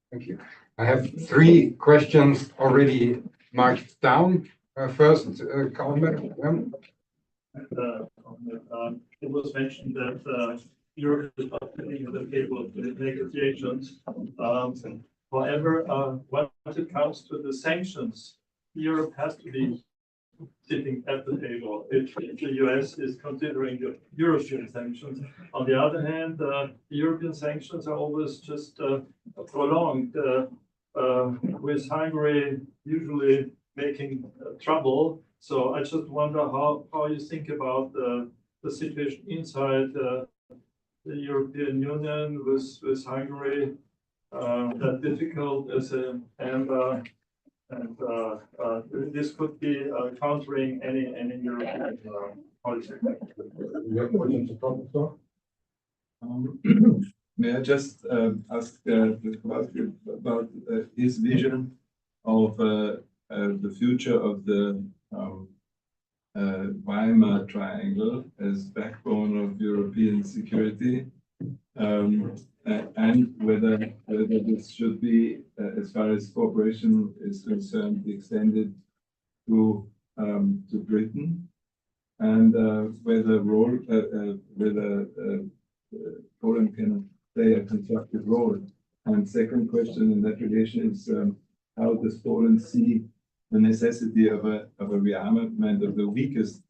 Thank you. I have 3 questions already marked down. First, Kowal. It was mentioned that Europe is not sitting at the table of the negotiations. However, when it comes to the sanctions, Europe has to be sitting at the table if the US is considering the European sanctions. On the other hand, the European sanctions are always just prolonged, with Hungary usually making trouble. So I just wonder how you think about the situation inside the European Union with Hungary, that difficult as this could be countering any European policy. May I just ask about his vision of the future of the Weimar Triangle as backbone of European security, and whether this should be, as far as cooperation is concerned, extended to Britain, and whether Poland can play a constructive role. And second question in that relation is, how does Poland see the necessity of a rearmament of the weakest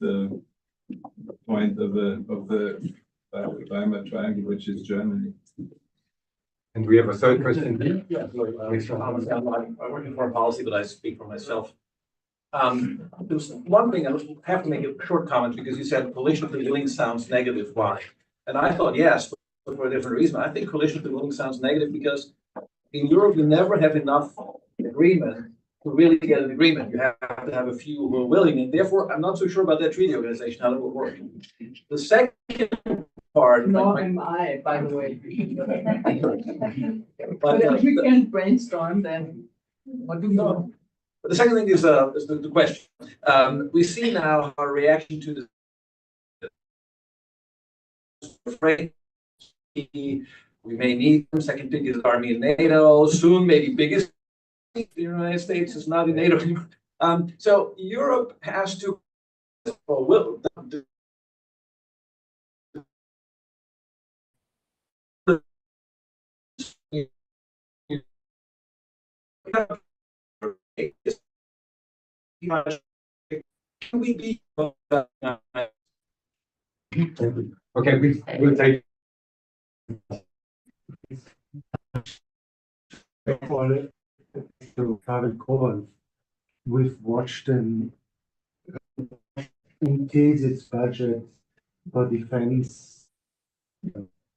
point of the Weimar Triangle, which is Germany? And we have a third question here. Yeah, I'm working for policy, but I speak for myself. There's one thing I have to make a short comment, because you said coalition of the willing sounds negative. Why? And I thought yes, but for a different reason. I think coalition of the willing sounds negative because in Europe you never have enough agreement to really get an agreement. You have to have a few who are willing, and therefore I'm not so sure about that treaty organization, how that will work. The second part. Nor am I, by the way. But, But if we can brainstorm, then what do we know? But the second thing is the question. We see now our reaction to the afraid we may need the second biggest army in NATO, soon maybe biggest. The United States is not in NATO anymore. So Europe has to, or will, can we be Okay, we'll take. To Paweł Kowal, we've watched them increase its budget for defense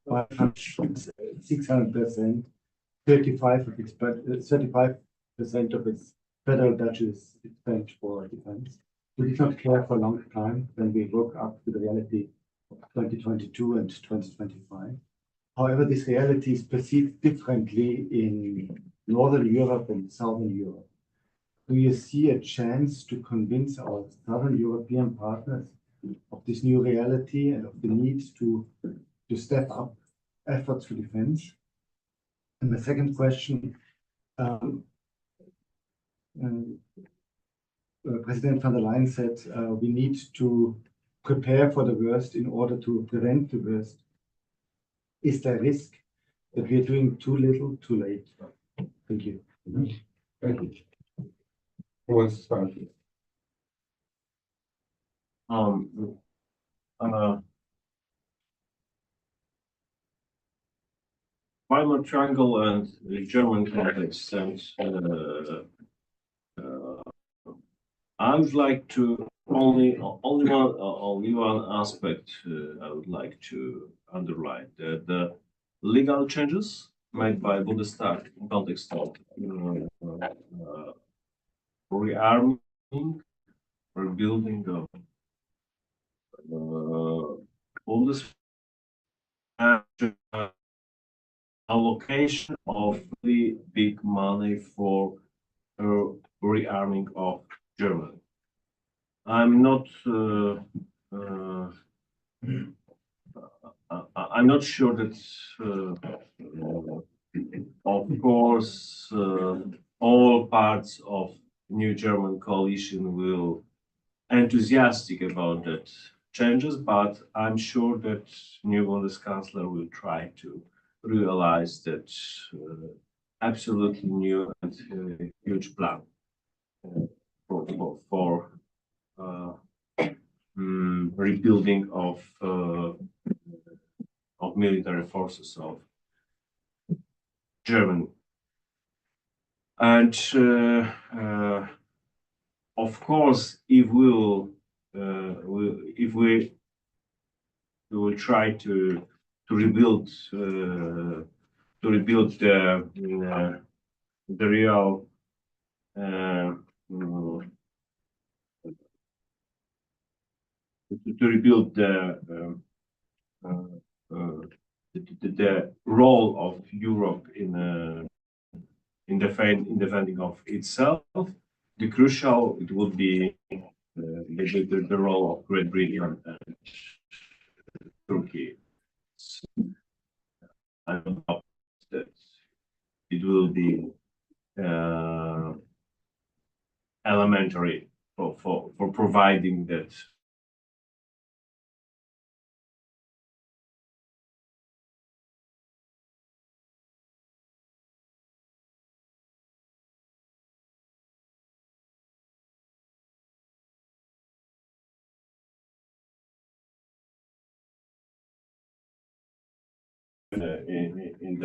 by 600%, 35% of its federal budget is spent for defense. We did not care for a long time when we woke up to the reality of 2022 and 2025. However, this reality is perceived differently in Northern Europe and Southern Europe. Do you see a chance to convince our Southern European partners of this new reality and of the need to step up efforts for defense? And the second question, President von der Leyen said we need to prepare for the worst in order to prevent the worst. Is there a risk that we are doing too little, too late? Thank you. Thank you. Who wants to start? Weimar Triangle and the German context, and I would like to only one aspect I would like to underline the legal changes made by Bundestag in context of rearming, rebuilding of Bundeswehr, and allocation of the big money for rearming of Germany. I'm not sure that of course all parts of new German coalition will enthusiastic about that changes, but I'm sure that new Bundeskanzler will try to realize that absolutely new and huge plan for rebuilding of military forces of Germany. And of course, if we will try to rebuild the real to rebuild the role of Europe in defending of itself. The crucial it would be the role of Great Britain and Turkey. I don't know that it will be elementary for providing that. In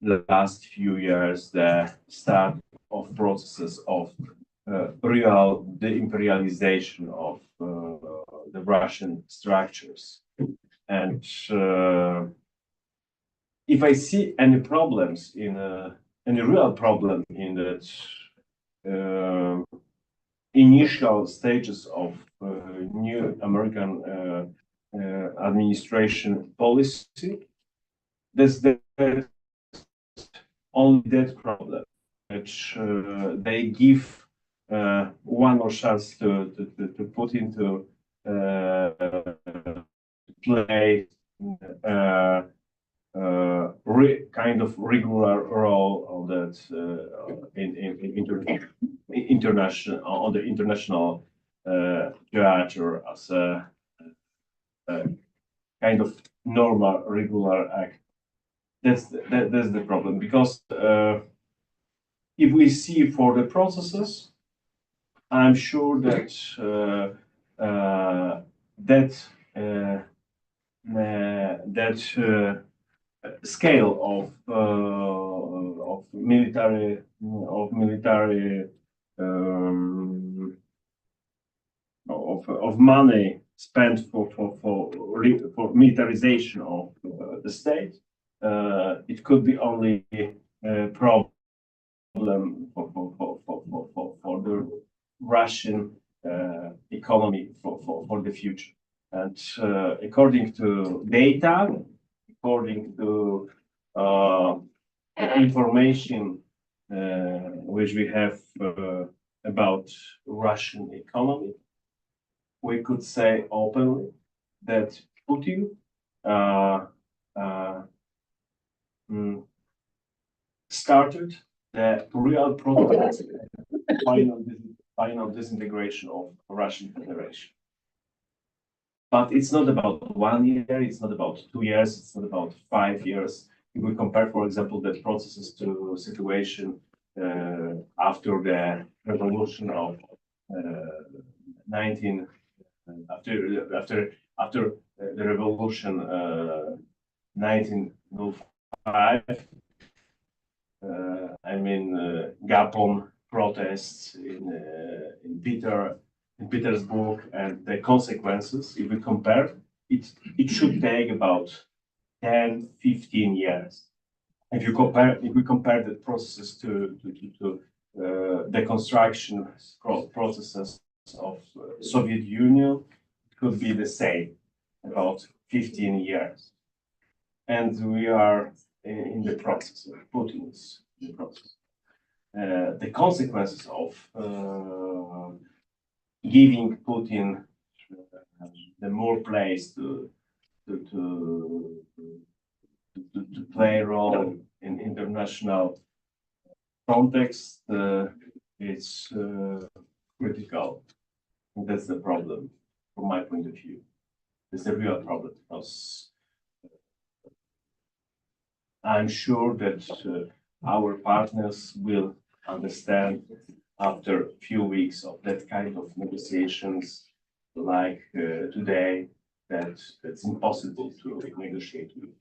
the last few years, the start of processes of real de-imperialization of the Russian structures. And if I see any problems any real problem in that initial stages of new American administration policy. That's only that problem, which they give one more chance to put into play kind of regular role of that international on the international theater as a kind of normal regular act. That's the problem, because if we see for the processes, I'm sure that that scale of military of money spent for militarization of the state, it could be only a problem for the Russian economy for the future. And according to data, according to information which we have about Russian economy, we could say openly that Putin started the real process, final disintegration of Russian Federation. But it's not about 1 year, it's not about 2 years, it's not about 5 years. If we compare, for example, the processes to situation after the revolution of after the revolution 1905, I mean Gapon protests in Petersburg, and the consequences, if we compare, it should take about 10-15 years. If we compare the processes to the construction processes of Soviet Union, it could be the same, about 15 years. And we are in the process of Putin's process. The consequences of giving Putin the more place to play a role in international context, it's critical. And that's the problem from my point of view. It's a real problem, because I'm sure that our partners will understand after a few weeks of that kind of negotiations, like today, that it's impossible to negotiate with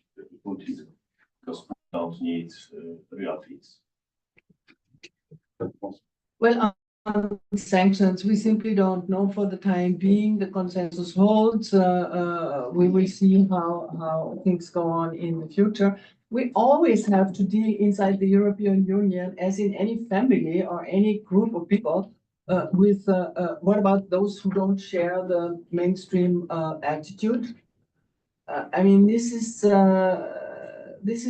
Putin, because we don't need real peace. Well, on sanctions, we simply don't know for the time being. The consensus holds. We will see how things go on in the future. We always have to deal inside the European Union, as in any family or any group of people, with what about those who don't share the mainstream attitude? I mean, this is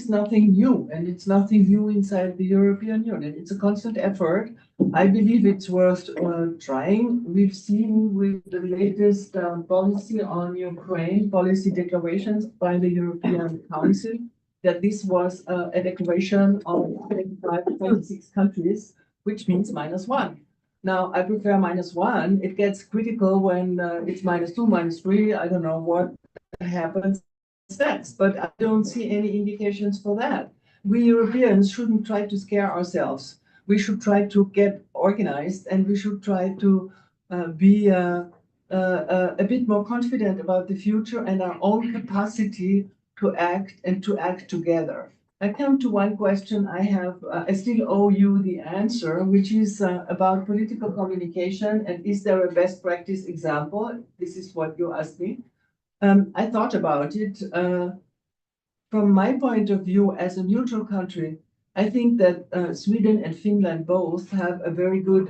nothing new, and it's nothing new inside the European Union. It's a constant effort. I believe it's worth trying. We've seen with the latest policy on Ukraine, policy declarations by the European Council, that this was a declaration of 25 to 26 countries, which means -1. Now, I prefer -1. It gets critical when it's -2, -3. I don't know what happens next, but I don't see any indications for that. We Europeans shouldn't try to scare ourselves. We should try to get organized, and we should try to be a bit more confident about the future and our own capacity to act and to act together. I come to one question I have, I still owe you the answer, which is about political communication, and is there a best practice example? This is what you asked me. I thought about it. From my point of view, as a neutral country, I think that Sweden and Finland both have a very good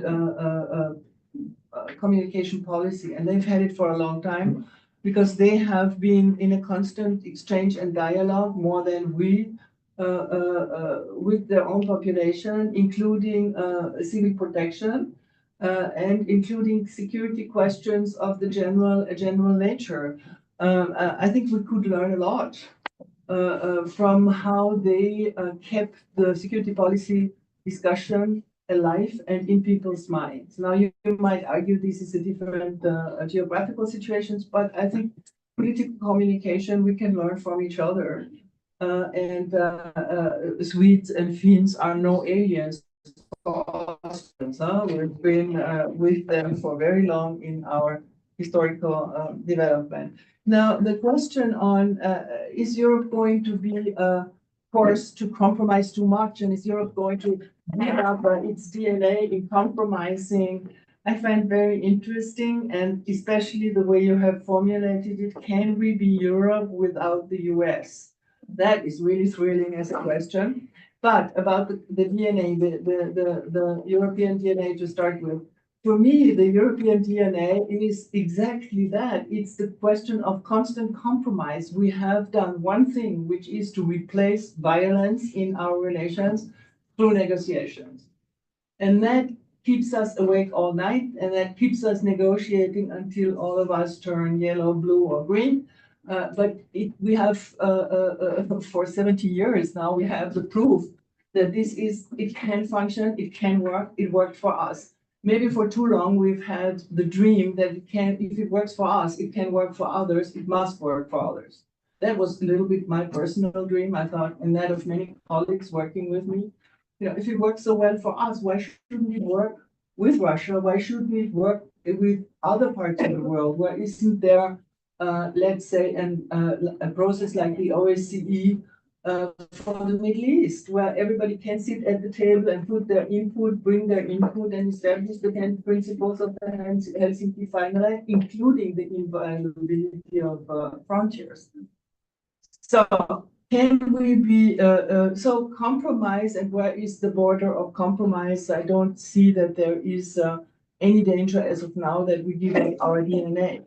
communication policy, and they've had it for a long time. because they have been in a constant exchange and dialogue more than we with their own population, including civil protection and including security questions of the general nature. I think we could learn a lot from how they kept the security policy discussion alive and in people's minds. Now, you might argue this is a different geographical situations, but I think political communication, we can learn from each other. Swedes and Finns are no aliens. Austrians, we've been with them for very long in our historical development. Now, the question on is Europe going to be forced to compromise too much, and is Europe going to give up its DNA in compromising? I find very interesting, and especially the way you have formulated it. Can we be Europe without the US? That is really thrilling as a question. But about the DNA, the European DNA to start with, for me, the European DNA is exactly that. It's the question of constant compromise. We have done one thing, which is to replace violence in our relations through negotiations. And that keeps us awake all night, and that keeps us negotiating until all of us turn yellow, blue, or green. We have, for 70 years now, we have the proof that it can function, it can work, it worked for us. Maybe for too long, we've had the dream that if it works for us, it can work for others, it must work for others. That was a little bit my personal dream, I thought, and that of many colleagues working with me. You know, if it works so well for us, why shouldn't it work with Russia? Why shouldn't it work with other parts of the world? Why isn't there let's say, a process like the OSCE for the Middle East, where everybody can sit at the table and put their input, bring their input, and establish the 10 principles of the Helsinki Final Act, including the inviolability of frontiers. So, can we be so compromise, and where is the border of compromise? I don't see that there is any danger as of now that we give up our DNA.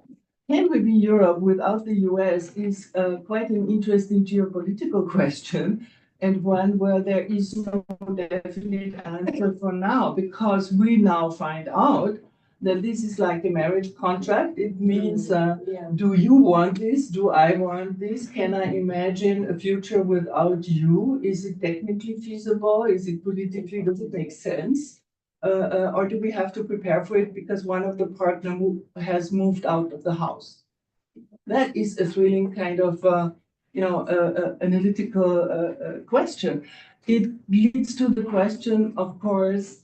Can we be Europe without the US is quite an interesting geopolitical question, and one where there is no definite answer for now, because we now find out that this is like a marriage contract. It means, do you want this? Do I want this? Can I imagine a future without you? Is it technically feasible? Is it politically, does it make sense? Or do we have to prepare for it because one of the partner has moved out of the house? That is a thrilling kind of, analytical question. It leads to the question, of course,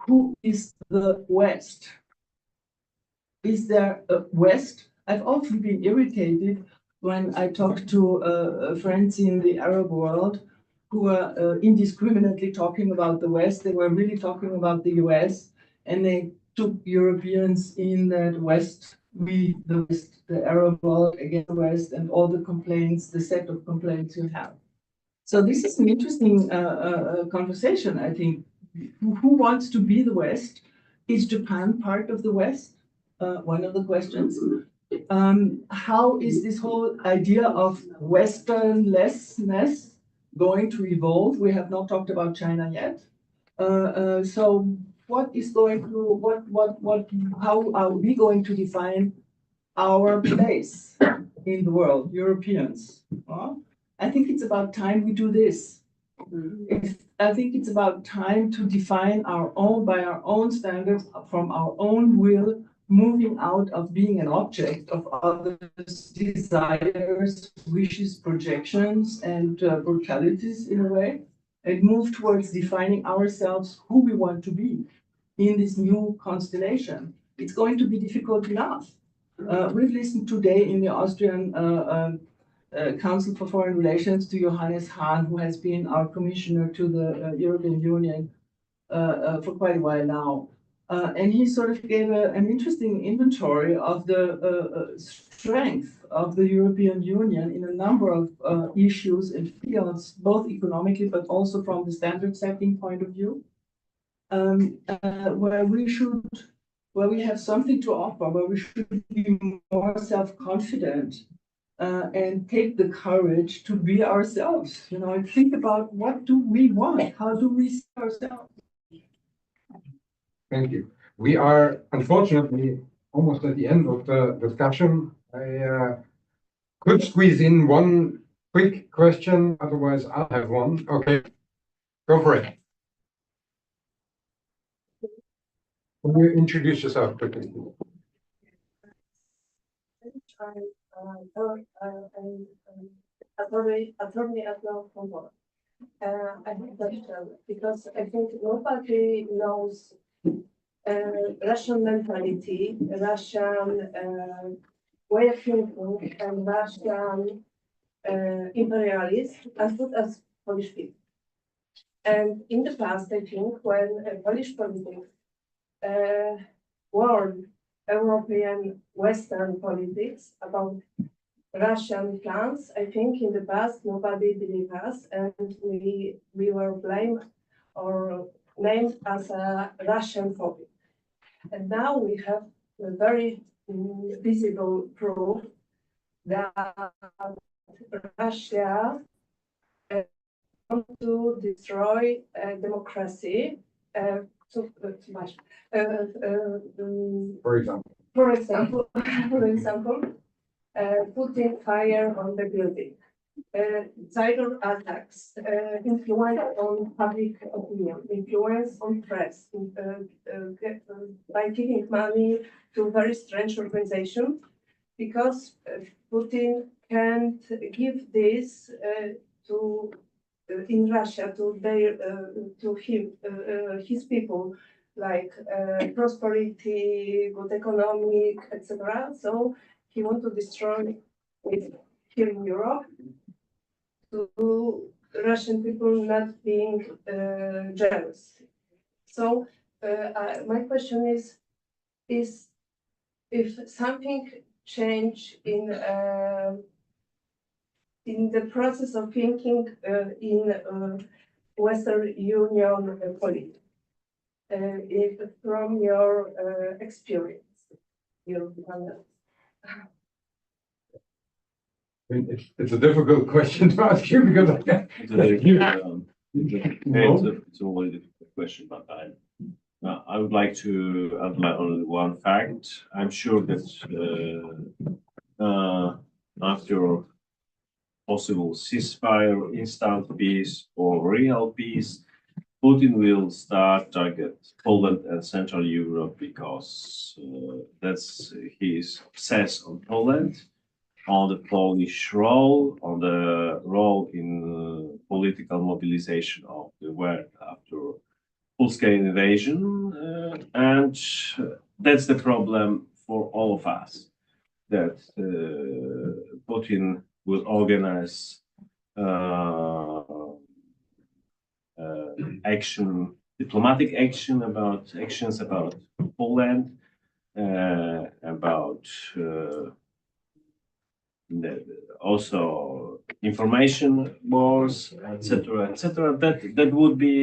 who is the West? Is there a West? I've often been irritated when I talk to friends in the Arab world who are indiscriminately talking about the West. They were really talking about the US, and they took Europeans in that West, the West, the Arab world against the West, and all the complaints, the set of complaints you have. So this is an interesting conversation, I think. Who wants to be the West? Is Japan part of the West? One of the questions. How is this whole idea of Westernlessness going to evolve? We have not talked about China yet. So what is going to, how are we going to define our place in the world, Europeans? I think it's about time we do this. I think it's about time to define our own, by our own standards, from our own will, moving out of being an object of others' desires, wishes, projections, and brutalities in a way, and move towards defining ourselves who we want to be in this new constellation. It's going to be difficult enough. We've listened today in the Austrian Council for Foreign Relations to Johannes Hahn, who has been our commissioner to the European Union for quite a while now. And he sort of gave an interesting inventory of the strength of the European Union in a number of issues and fields, both economically, but also from the standard setting point of view, where we should where we have something to offer, where we should be more self-confident and take the courage to be ourselves, and think about what do we want? How do we see ourselves? Thank you. We are unfortunately almost at the end of the discussion. I could squeeze in one quick question, otherwise I'll have one. Okay, go for it. Can you introduce yourself quickly? Attorney at law from Poland. I have a question because I think nobody knows Russian mentality, Russian way of thinking, and Russian imperialism as good as Polish people. And in the past, I think when Polish politics warned European Western politics about Russian plans, I think in the past nobody believed us, and we were blamed or named as a Russian phobic. And now we have a very visible proof that Russia wants to destroy democracy too much. For example. For example, putting fire on the building, cyber attacks, influence on public opinion, influence on press, by giving money to very strange organizations, because Putin can't give this to in Russia to their to him his people, like prosperity, good economic, etc. So he wants to destroy it here in Europe to Russian people not being jealous. So my question is if something change in the process of thinking in Western Union politics, if from your experience, your It's a difficult question to ask you because I can't. It's a really difficult question, but I would like to outline only one fact. I'm sure that after possible ceasefire, instant peace, or real peace, Putin will start target Poland and Central Europe because that's he's obsessed on Poland, on the Polish role, on the role in political mobilization of the world after full-scale invasion, and that's the problem for all of us, that Putin will organize diplomatic actions about Poland, about also information wars, etc., etc. That would be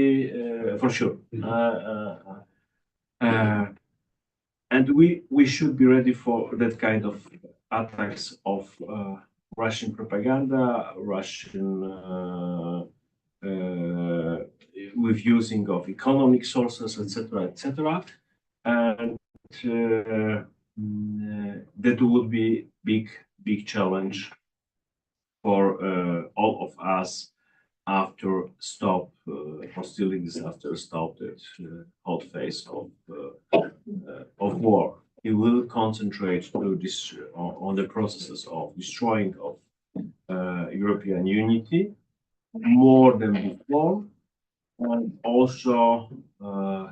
for sure, and we should be ready for that kind of attacks of Russian propaganda, Russian with using of economic sources, etc., etc., and that would be big challenge for all of us after stop hostilities, after stop that hot phase of war. It will concentrate on the processes of destroying of European unity more than before, and also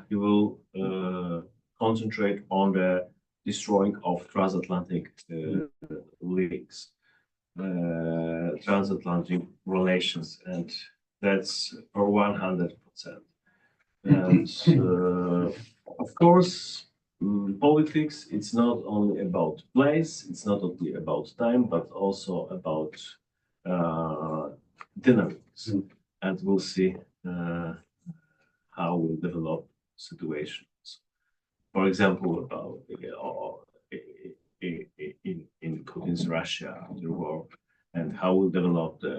he will concentrate on the destroying of transatlantic links, transatlantic relations, and that's for 100%. And of course, politics, it's not only about place, it's not only about time, but also about dynamics. And we'll see how we'll develop situations. for example, in Putin's Russia after war, and how will develop the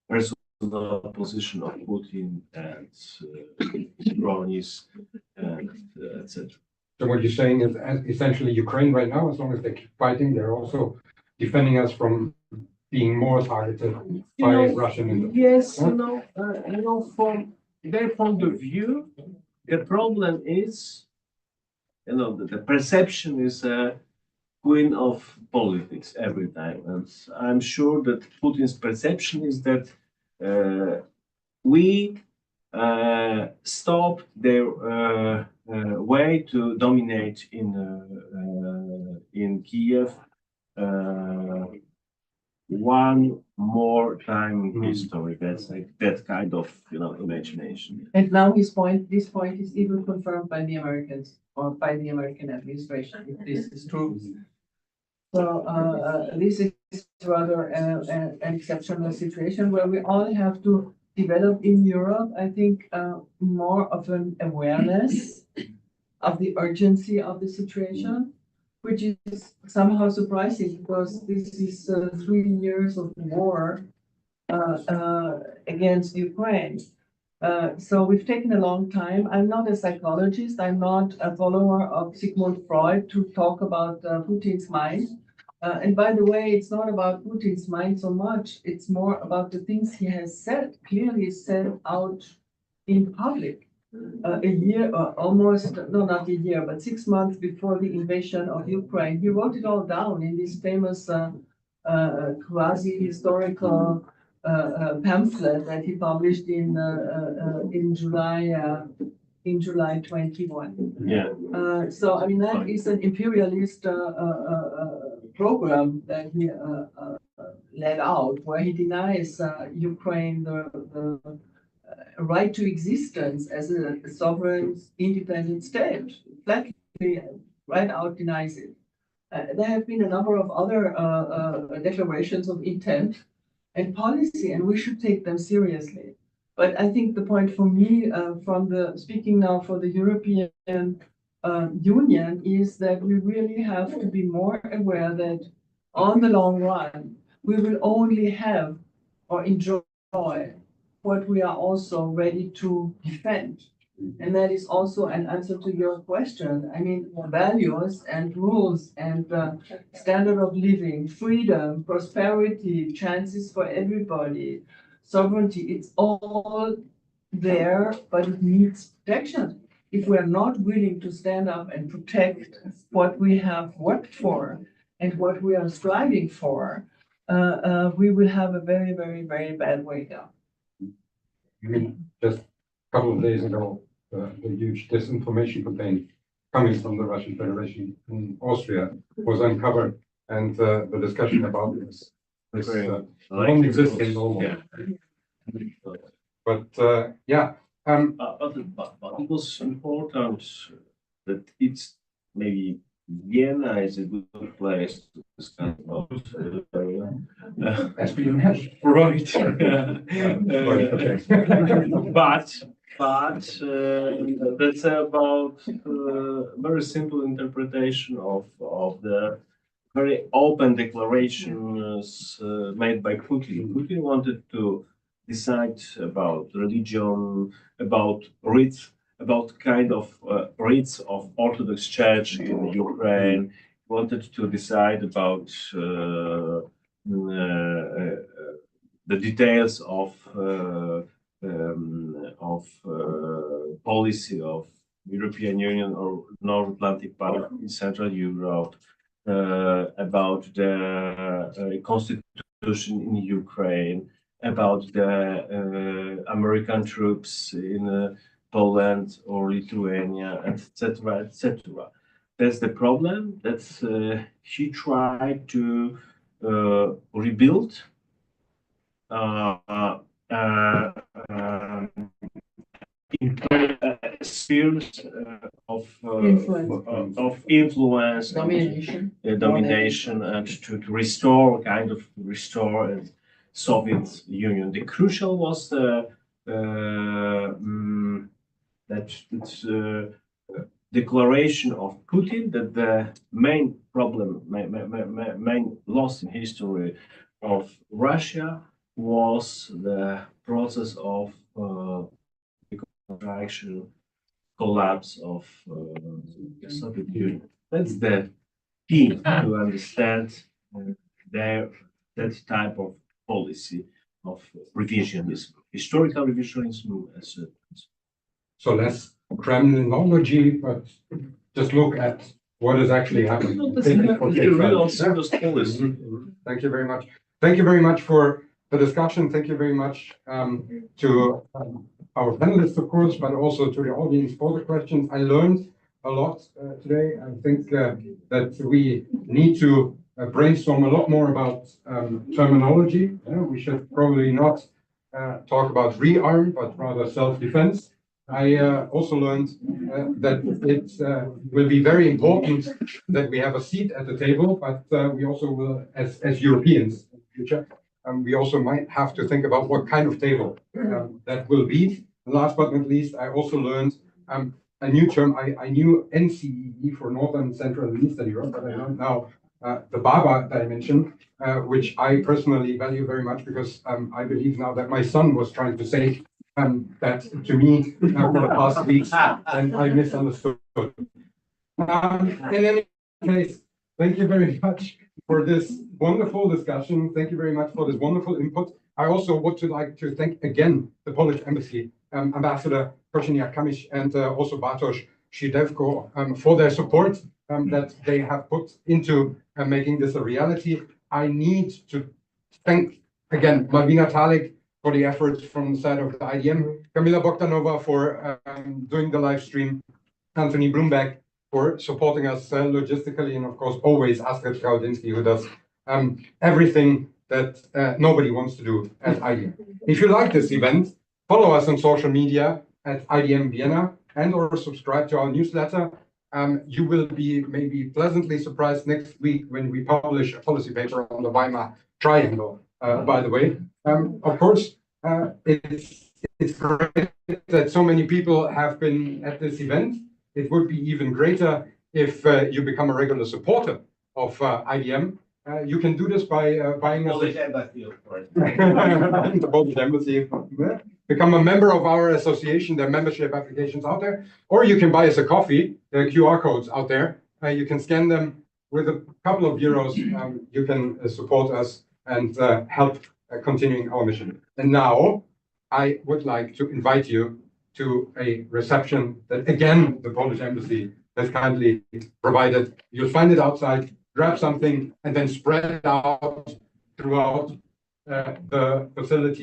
personal position of Putin and cronies and etc. So what you're saying is essentially Ukraine right now, as long as they keep fighting, they're also defending us from being more targeted by Russian industry. Yes, Huh? from their point of view, the problem is, the perception is a queen of politics every time, and I'm sure that Putin's perception is that we stopped their way to dominate in Kiev one more time in history. That's like that kind of imagination. And now this point is even confirmed by the Americans or by the American administration, if this is true. So this is rather an exceptional situation where we all have to develop in Europe, I think, more of an awareness of the urgency of the situation, which is somehow surprising because this is 3 years of war against Ukraine. So we've taken a long time. I'm not a psychologist. I'm not a follower of Sigmund Freud to talk about Putin's mind. And by the way, it's not about Putin's mind so much. It's more about the things he has said, clearly said out in public. A year, almost, no, not a year, but 6 months before the invasion of Ukraine, he wrote it all down in this famous quasi-historical pamphlet that he published in July 21. Yeah. So I mean that is an imperialist program that he laid out, where he denies Ukraine the right to existence as a sovereign, independent state. Flatly, right out denies it. There have been a number of other declarations of intent and policy, and we should take them seriously. But I think the point for me, speaking now for the European Union, is that we really have to be more aware that on the long run, we will only have or enjoy what we are also ready to defend. And that is also an answer to your question. I mean, values and rules and standard of living, freedom, prosperity, chances for everybody, sovereignty, it's all there, but it needs protection. If we are not willing to stand up and protect what we have worked for and what we are striving for, we will have a very, very, very bad way down. I mean, just a couple of days ago, the huge disinformation campaign coming from the Russian Federation in Austria was uncovered, and the discussion about this don't exist in normal. Yeah. But yeah, but it was important that it's maybe Vienna is a good place to discuss about espionage. right. But that's about very simple interpretation of the very open declarations made by Putin. Putin wanted to decide about religion, about rites, about kind of rites of Orthodox Church in Ukraine. He wanted to decide about the details of policy of European Union or North Atlantic part in Central Europe, about the constitution in Ukraine, about the American troops in Poland or Lithuania, etc., etc. That's the problem. That he tried to rebuild spheres of influence, domination, and to restore Soviet Union. The crucial was declaration of Putin that the main problem, main loss in history of Russia was the process of contraction, collapse of the Soviet Union. That's the key to understand that type of policy of revisionism, historical revisionism. So less Kremlinology, but just look at what is actually happening. Take it for face value. Thank you very much. Thank you very much for the discussion. Thank you very much to our panelists, of course, but also to the audience for the questions. I learned a lot today. I think that we need to brainstorm a lot more about terminology. We should probably not talk about rearm, but rather self-defense. I also learned that it will be very important that we have a seat at the table, but we also will, as Europeans in the future, we also might have to think about what kind of table that will be. Last but not least, I also learned a new term. I knew NCEE for Northern, Central, and Eastern Europe, but I learned now the Baba dimension, which I personally value very much because I believe now that my son was trying to say that to me for the past weeks, and I misunderstood. In any case, thank you very much for this wonderful discussion. Thank you very much for this wonderful input. I also would like to thank again the Polish Embassy, Ambassador Kosiniak-Kamysz, and also Bartosz Shidewko for their support that they have put into making this a reality. I need to thank again Malvina Talik for the efforts from the side of the IDM, Kamila Bogdanova for doing the live stream, Anthony Bloomberg for supporting us logistically, and of course always Astrid Kraudinsky, who does everything that nobody wants to do at IDM. If you like this event, follow us on social media at IDM Vienna and or subscribe to our newsletter. You will be maybe pleasantly surprised next week when we publish a policy paper on the Weimar Triangle, by the way. Of course, it's great that so many people have been at this event. It would be even greater if you become a regular supporter of IDM. You can do this by buying us the Polish Embassy. Become a member of our association. There are membership applications out there, or you can buy us a coffee. There are QR codes out there. You can scan them with a couple of euros. You can support us and help continuing our mission. And now I would like to invite you to a reception that again the Polish Embassy has kindly provided. You'll find it outside. Grab something and then spread it out throughout the facility.